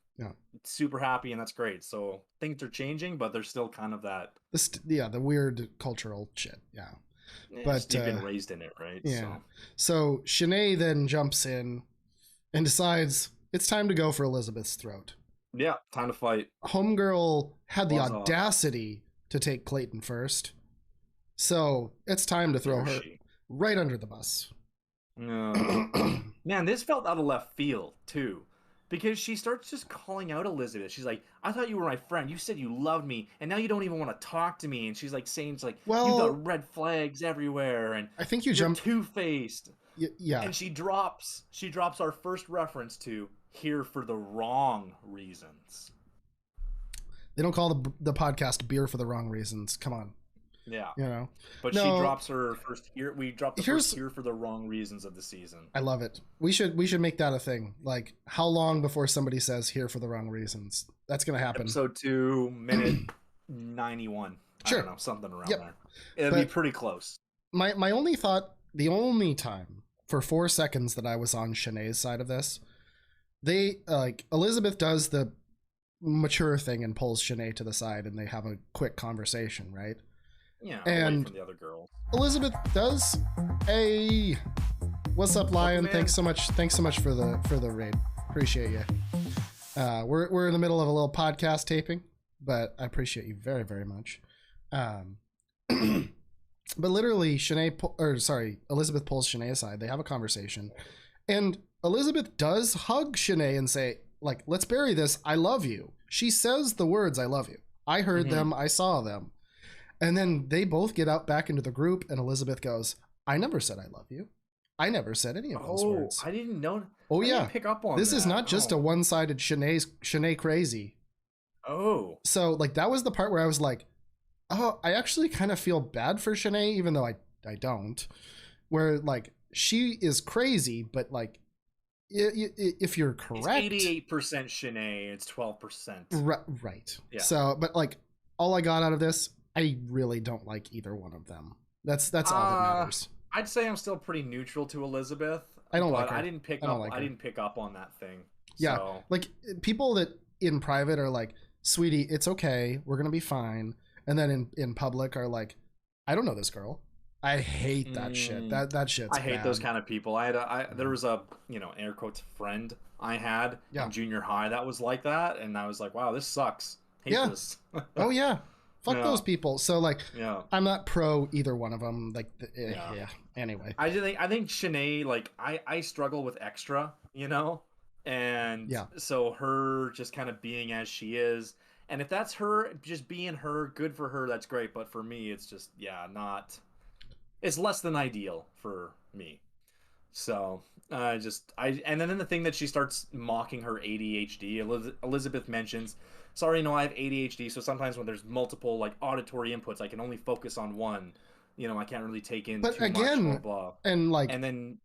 super happy, and that's great. So things are changing, but there's still kind of that the weird cultural shit. But you've been raised in it, right? So Shanae then jumps in and decides it's time to go for Elizabeth's throat. Yeah, time to fight. Homegirl had the Was off. audacity to take Clayton first. So it's time to throw Dare her she? right under the bus. Man, this felt out of left field too, because she starts just calling out Elizabeth. She's like, "I thought you were my friend. You said you loved me, and now you don't even want to talk to me." And she's like saying, "It's like you've Well, got red flags everywhere, and I think you you're jumped. two-faced." Yeah. And she drops our first reference to "here for the wrong reasons." They don't call the podcast Beer for the Wrong Reasons. Come on. Yeah. You know. But No. she drops her first here. We dropped the first "here for the wrong reasons" of the season. I love it. We should make that a thing. Like, how long before somebody says "here for the wrong reasons"? That's gonna happen. Episode 2, minute 91. Sure. I don't know, something around Yep. there. It'll be pretty close. My only thought, the only time for 4 seconds that I was on Shanae's side of this, they like Elizabeth does the mature thing and pulls Shanae to the side, and they have a quick conversation, right? Yeah, and away from the other girls. Elizabeth does a what's up, Lion? Man. Thanks so much for the raid. Appreciate you. We're in the middle of a little podcast taping, but I appreciate you very, very much. But literally, Elizabeth pulls Shanae aside. They have a conversation, and Elizabeth does hug Shanae and say, like, "Let's bury this. I love you." She says the words, "I love you." I heard them. I saw them. And then they both get out back into the group, and Elizabeth goes, "I never said I love you. I never said any of those words." I didn't know. Oh, I yeah. didn't pick up on This that. is not just a one-sided Shanae crazy. Oh. So, like, that was the part where I was like, oh, I actually kind of feel bad for Shanae, even though I don't. Where, like, she is crazy, but, like, if you're correct... It's 88% Shanae, it's 12%. Right. Yeah. So, but, like, all I got out of this, I really don't like either one of them. That's all that matters. I'd say I'm still pretty neutral to Elizabeth. I don't but like her. I didn't pick up on that thing. Yeah, so. like people that in private are like, "Sweetie, it's okay. We're gonna be fine." And then in public are like, "I don't know this girl." I hate that shit. That shit's I hate bad. those kind of people. There was a, air quotes friend I had in junior high that was like that, and I was like, wow, this sucks. Hate this. Oh yeah. Fuck those people. So like, I'm not pro either one of them. Like, Anyway, I think Shanae, like, I struggle with extra, and so her just kind of being as she is, and if that's her just being her, good for her. That's great. But for me, it's just it's less than ideal for me. So and then the thing that she starts mocking her ADHD. Elizabeth mentions, "Sorry, no, I have ADHD, so sometimes when there's multiple like auditory inputs, I can only focus on one. I can't really take in too much." Blah, blah. And like, and then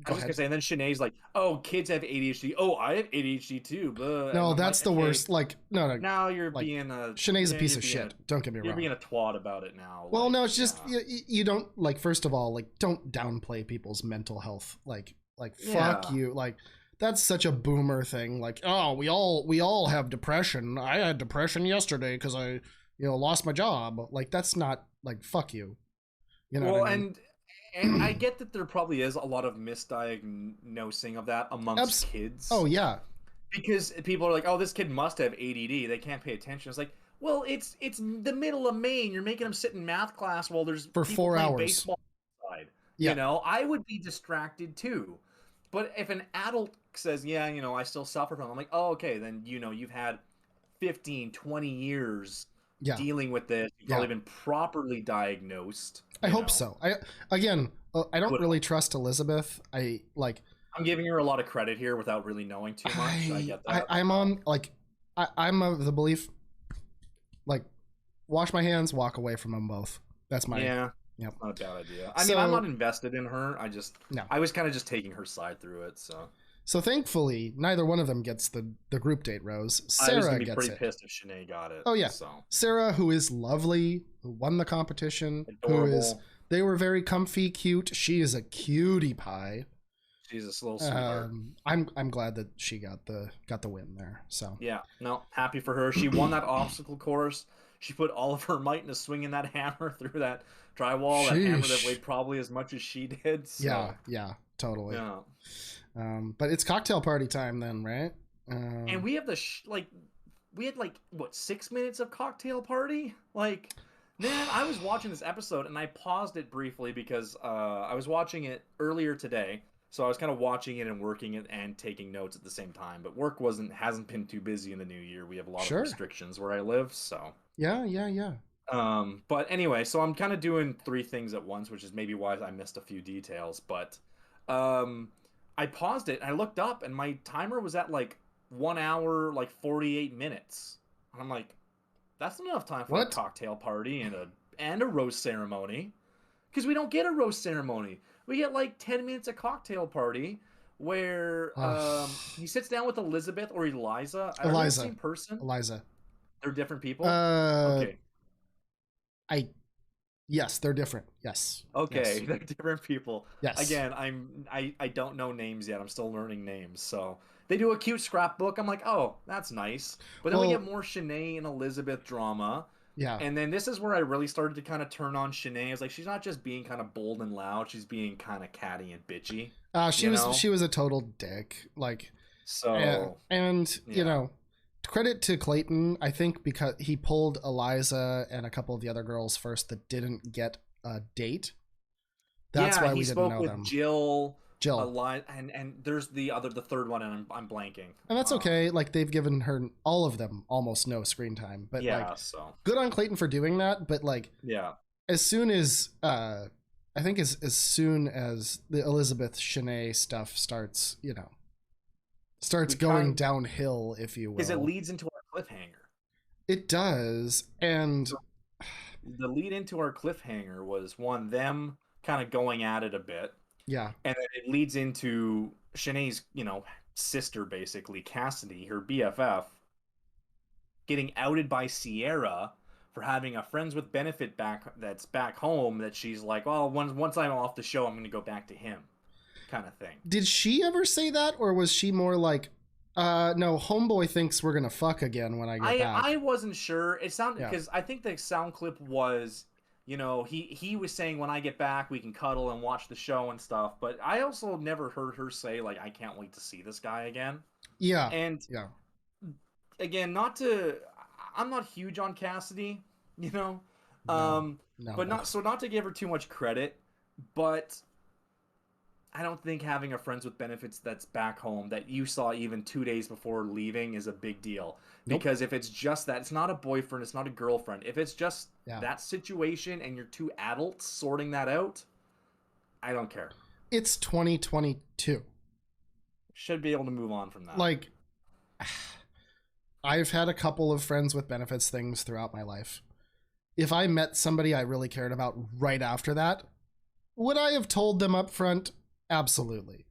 Go I was ahead. gonna say, and then Shanae's like, "Oh, kids have ADHD. Oh, I have ADHD too." Blah. No, and that's like, the okay, worst. Like, no. Now you're like, being a Shanae's a piece of shit. Don't get me You're wrong. being a twat about it now. Well, like, no, it's just you don't like. First of all, like, don't downplay people's mental health. Like fuck you. Like, that's such a boomer thing. Like, oh, we all have depression. I had depression yesterday because I lost my job. Like, that's not like, fuck you. You know. Well, what I mean? and I get that there probably is a lot of misdiagnosing of that amongst kids. Oh yeah. Because people are like, "Oh, this kid must have ADD. They can't pay attention." It's like, well, it's the middle of May, and you're making them sit in math class while there's for people 4 playing hours. baseball outside. Yeah. I would be distracted too. But if an adult says, "Yeah, I still suffer from it," I'm like, "Oh, okay, then you've had 15, 20 years dealing with this. You've probably been properly diagnosed." I hope so. I don't really trust Elizabeth. I'm giving her a lot of credit here without really knowing too much. I get that. I'm on I'm of the belief, like, wash my hands, walk away from them both. That's my Yep. Not a bad idea. I mean, I'm not invested in her. I was kind of just taking her side through it. So thankfully, neither one of them gets the group date rose. I was Sarah gonna be gets pretty it. pissed if Shanae got it. Oh yeah. So. Sarah, who is lovely, who won the competition, Adorable. they were very comfy, cute. She is a cutie pie. She's a little sweetheart. I'm glad that she got the win there. So yeah, no, happy for her. She won that obstacle course. She put all of her might into swinging that hammer through that drywall. That hammer that weighed probably as much as she did. So. Yeah, totally. Yeah. But it's cocktail party time then, right? And we have we had like what 6 minutes of cocktail party. Like, man, I was watching this episode and I paused it briefly because I was watching it earlier today. So I was kind of watching it and working it and taking notes at the same time. But work hasn't been too busy in the new year. We have a lot of restrictions where I live, so. Yeah. But anyway, so I'm kind of doing 3 things at once, which is maybe why I missed a few details. But I paused it and I looked up and my timer was at like 1 hour, like 48 minutes. And I'm like, that's not enough time for a cocktail party and a roast ceremony. Because we don't get a roast ceremony. We get like 10 minutes of cocktail party where he sits down with Elizabeth or Eliza. Are they the same person? Eliza. They're different people? Okay. Yes, they're different. Yes. Okay, yes. They're different people. Yes. Again, I don't know names yet. I'm still learning names. So they do a cute scrapbook. I'm like, oh, that's nice. But then we get more Shanae and Elizabeth drama. Yeah. And then this is where I really started to kind of turn on Shanae. I was like, she's not just being kind of bold and loud. She's being kind of catty and bitchy. She was a total dick. Like, so. You know, credit to Clayton, I think, because he pulled Eliza and a couple of the other girls first that didn't get a date. That's why we didn't know them. Jill. And there's the third one, and I'm blanking. And that's okay. Like, they've given her, all of them, almost no screen time. But so good on Clayton for doing that. But like, as soon as I think as soon as the Elizabeth Shanae stuff starts, going downhill, if you will, because it leads into our cliffhanger. It does, and the lead into our cliffhanger was them kind of going at it a bit. Yeah. And then it leads into Shanae's, sister, basically, Cassidy, her BFF, getting outed by Sierra for having a friends with benefit that's back home that she's like, well, once I'm off the show, I'm going to go back to him, kind of thing. Did she ever say that, or was she more like, no, homeboy thinks we're going to fuck again when I get back? I wasn't sure. It sounded, because I think the sound clip was... he was saying when I get back, we can cuddle and watch the show and stuff. But I also never heard her say, like, I can't wait to see this guy again. Yeah. And again, I'm not huge on Cassidy, No, but not to give her too much credit, but I don't think having a friends with benefits that's back home that you saw even 2 days before leaving is a big deal. Nope. Because if it's just that, it's not a boyfriend, it's not a girlfriend. If it's just that situation and you're 2 adults sorting that out, I don't care. It's 2022. Should be able to move on from that. Like, I've had a couple of friends with benefits things throughout my life. If I met somebody I really cared about right after that, would I have told them up front? Absolutely.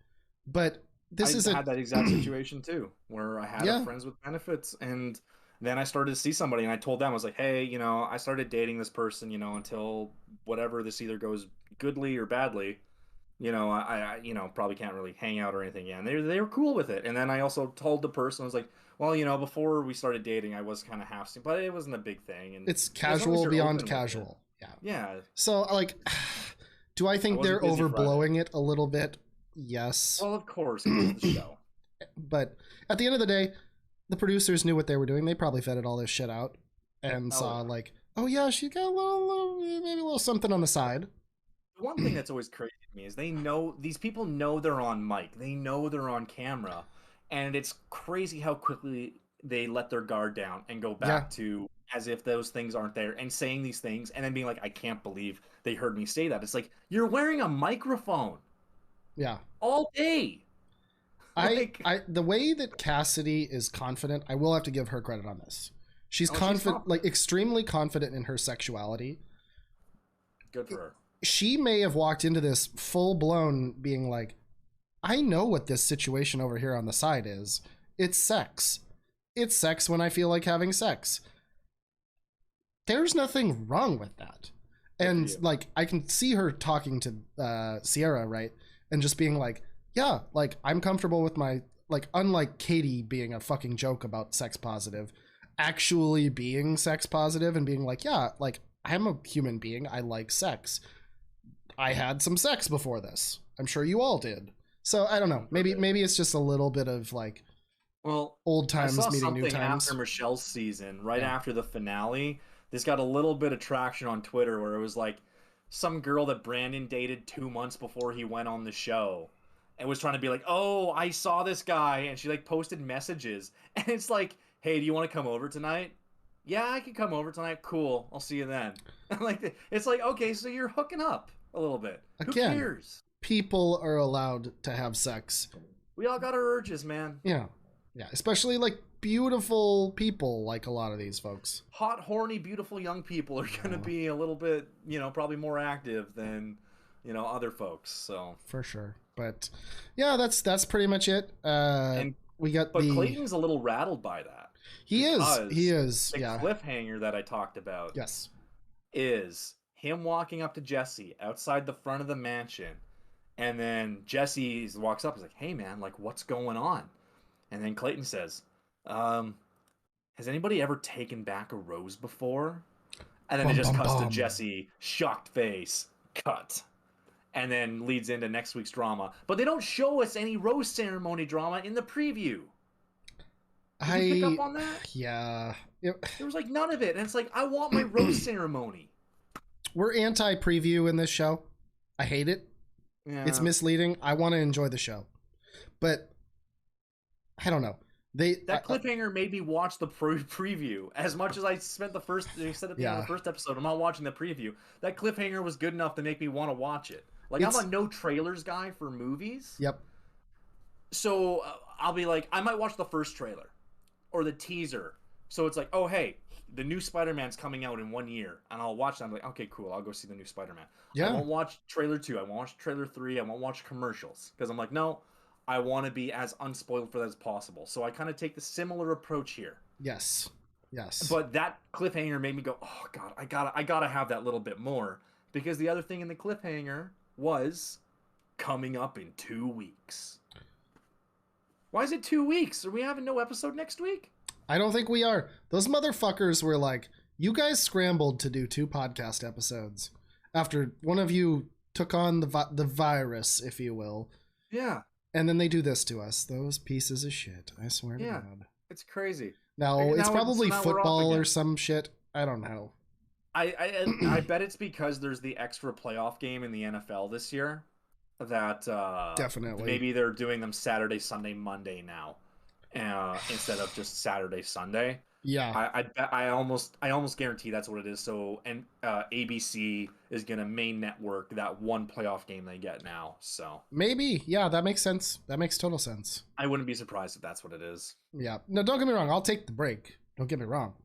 But I had that exact situation too, where I had a friends with benefits, and then I started to see somebody, and I told them, I was like, hey, I started dating this person, until whatever, this either goes goodly or badly, I probably can't really hang out or anything. Yeah, and they were cool with it. And then I also told the person, I was like, well, before we started dating, I was kind of half, but it wasn't a big thing. And it's casual beyond casual. Yeah. So like, do I think they're overblowing it a little bit? Yes. Well, of course, it's the show. But at the end of the day, the producers knew what they were doing. They probably vetted all this shit out and saw like, oh yeah, she got maybe a little something on the side. The one thing that's always crazy to me is these people know they're on mic. They know they're on camera. And it's crazy how quickly they let their guard down and go back to as if those things aren't there and saying these things and then being like, I can't believe they heard me say that. It's like, you're wearing a microphone. Yeah. All day. The way that Cassidy is confident, I will have to give her credit on this. She's confident, like extremely confident in her sexuality. Good for her. She may have walked into this full blown being like, I know what this situation over here on the side is. It's sex. It's sex when I feel like having sex. There's nothing wrong with that. And like, I can see her talking to Sierra, right? And just being like, yeah, like I'm comfortable with my, like, unlike Katie being a fucking joke about sex positive, actually being sex positive and being like, yeah, like I'm a human being. I like sex. I had some sex before this. I'm sure you all did. So I don't know. Maybe it's just a little bit of like Well, Old I times saw meeting new something times. after Michelle's season, right Yeah. after the finale. This got a little bit of traction on Twitter where it was like some girl that Brandon dated 2 months before he went on the show and was trying to be like, "Oh, I saw this guy," and she like posted messages, and it's like, "Hey, do you want to come over tonight?" "Yeah, I can come over tonight." "Cool, I'll see you then." Like it's like, okay, so you're hooking up a little bit. Who Again, cares? people are allowed to have sex. We all got our urges, man. Yeah. Yeah. Especially like beautiful people like a lot of these folks. Hot, horny, beautiful young people are going to be a little bit, probably more active than, other folks. So For sure. But yeah, that's pretty much it. and We got but Clayton's a little rattled by that. He is. The Yeah. cliffhanger that I talked about Yes. is him walking up to Jesse outside the front of the mansion, and then Jesse walks up and is like, "Hey man, like what's going on?" And then Clayton says, "Has anybody ever taken back a rose before?" And then it just cuts to Jesse, shocked face, cut. And then leads into next week's drama. But they don't show us any rose ceremony drama in the preview. Did you pick up on that? Yeah. There was like none of it. And it's like, I want my rose ceremony. We're anti-preview in this show. I hate it. Yeah. It's misleading. I want to enjoy the show. But I don't know. That cliffhanger made me watch the preview as much as I spent the first. You said at the end of the first episode, I'm not watching the preview. That cliffhanger was good enough to make me want to watch it. Like I'm a no trailers guy for movies. Yep. So I'll be like, I might watch the first trailer or the teaser. So it's like, oh hey, the new Spider-Man's coming out in 1 year, and I'll watch that. I'm like, okay, cool. I'll go see the new Spider-Man. Yeah. I won't watch trailer 2. I won't watch trailer 3. I won't watch commercials because I'm like, no. I want to be as unspoiled for that as possible. So I kind of take the similar approach here. Yes. But that cliffhanger made me go, oh god, I gotta have that little bit more, because the other thing in the cliffhanger was coming up in 2 weeks. Why is it 2 weeks? Are we having no episode next week? I don't think we are. Those motherfuckers were like, you guys scrambled to do 2 podcast episodes after one of you took on the virus, if you will. Yeah. And then they do this to us. Those pieces of shit. I swear to God. It's crazy. Now it's probably football or some shit. I don't know. I bet it's because there's the extra playoff game in the NFL this year that definitely maybe they're doing them Saturday, Sunday, Monday now instead of just Saturday, Sunday. Yeah. I almost guarantee that's what it is. So, and ABC is gonna main network that one playoff game they get now. So maybe, yeah, that makes sense. That makes total sense. I wouldn't be surprised if that's what it is. Yeah. No, don't get me wrong. I'll take the break. Don't get me wrong.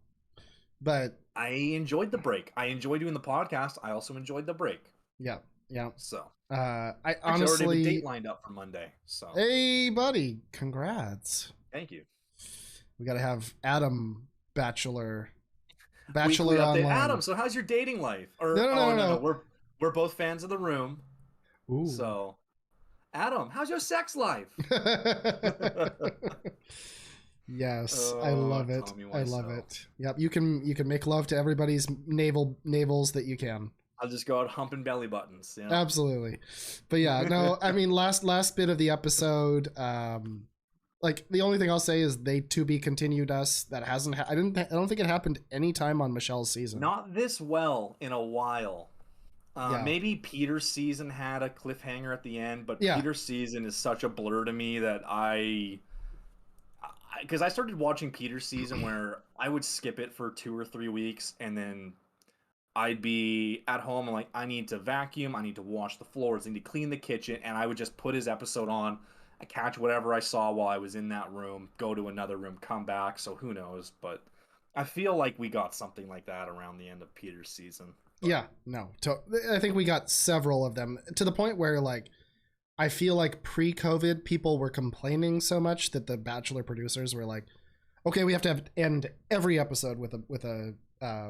But I enjoyed the break. I enjoyed doing the podcast. I also enjoyed the break. Yeah. Yeah. So I honestly already have a date lined up for Monday. So hey, buddy, congrats. Thank you. We got to have Adam Bachelor Weekly update. online. Adam, so how's your dating life? Or, no. We're both fans of The Room. Ooh. So, Adam, how's your sex life? Yes, I love it. Tommy I love Wiseau. it. Yep, you can make love to everybody's navels that you can. I'll just go out humping belly buttons. Yeah. Absolutely. But yeah, no, I mean last bit of the episode, like the only thing I'll say is they to be continued us. That hasn't I don't think it happened any time on Michelle's season. Not this well in a while. Yeah. Maybe Peter's season had a cliffhanger at the end, but Yeah. Peter's season is such a blur to me that because I started watching Peter's season where I would skip it for 2 or 3 weeks, and then I'd be at home and like, I need to vacuum, I need to wash the floors, I need to clean the kitchen, and I would just put his episode on, I catch whatever I saw while I was in that room, go to another room, come back, so who knows, but I feel like we got something like that around the end of Peter's season. Yeah, no. I think we got several of them to the point where like I feel like pre-COVID people were complaining so much that the Bachelor producers were like, okay, we have to end every episode with a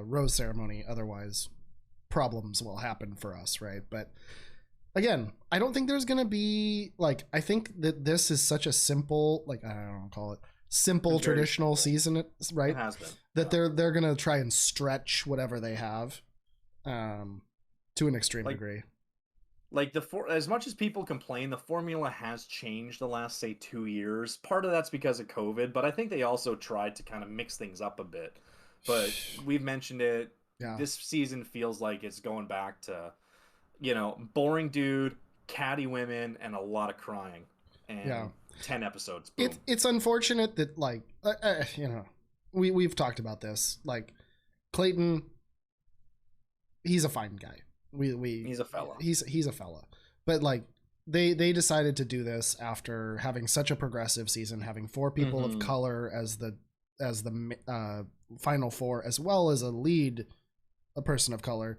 rose ceremony, otherwise problems will happen for us, right? But again, I don't think there's gonna be like, I think that this is such a simple, like, I don't know, call it simple traditional season, right? It has been. That they're gonna try and stretch whatever they have to an extreme degree. like as much as people complain, the formula has changed the last, say, 2 years. Part of that's because of COVID, but I think they also tried to kind of mix things up a bit. But we've mentioned it. Yeah. This season feels like it's going back to, boring dude, catty women, and a lot of crying. And 10 episodes. Boom. It's unfortunate that, like, we've talked about this. Like, Clayton, he's a fine guy. He's a fella. He's a fella. But, like, they decided to do this after having such a progressive season, having 4 people of color as the final 4, as well as a person of color.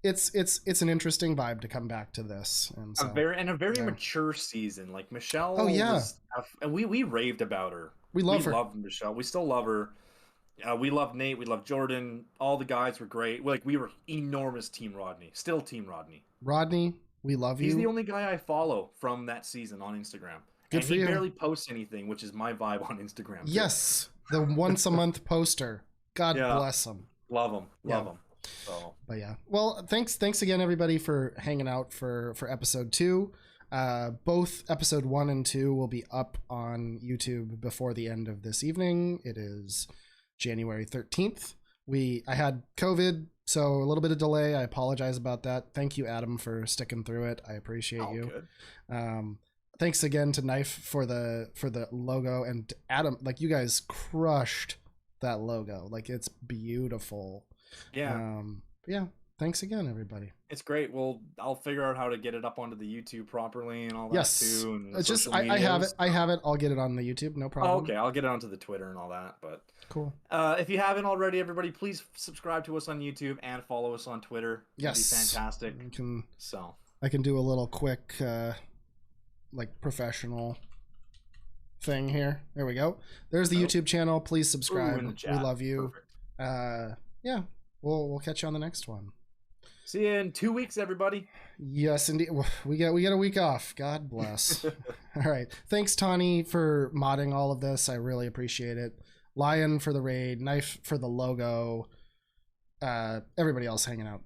It's an interesting vibe to come back to this, and so, a very mature season. Like Michelle, and we raved about her. We love her. We love Michelle. We still love her. We love Nate. We love Jordan. All the guys were great. We were enormous Team Rodney. Still Team Rodney. Rodney, we love you. He's the only guy I follow from that season on Instagram. Good for you. He barely posts anything, which is my vibe on Instagram. Yes, the once a month poster. God bless him. Love him. Love him. So. But yeah, well, thanks again, everybody, for hanging out for episode 2. Both episode 1 and 2 will be up on YouTube before the end of this evening. It is January 13th. I had COVID, so a little bit of delay. I apologize about that. Thank you, Adam, for sticking through it. I appreciate you. Good. Thanks again to Knife for the logo, and Adam, like, you guys crushed that logo. Like, it's beautiful. Yeah. Thanks again, everybody. It's great. Well, I'll figure out how to get it up onto the YouTube properly and all that too. And it's just I have it. I have it. I'll get it on the YouTube. No problem. Oh, okay. I'll get it onto the Twitter and all that. But cool. If you haven't already, everybody, please subscribe to us on YouTube and follow us on Twitter. Yes, it'd be fantastic. I can do a little quick, like, professional thing here. There we go. There's the YouTube channel. Please subscribe. We love you. Perfect. Yeah. We'll catch you on the next one. See you in 2 weeks, everybody. Yes, indeed. We get a week off. God bless. All right. Thanks, Tawny, for modding all of this. I really appreciate it. Lion for the raid. Knife for the logo. Everybody else hanging out.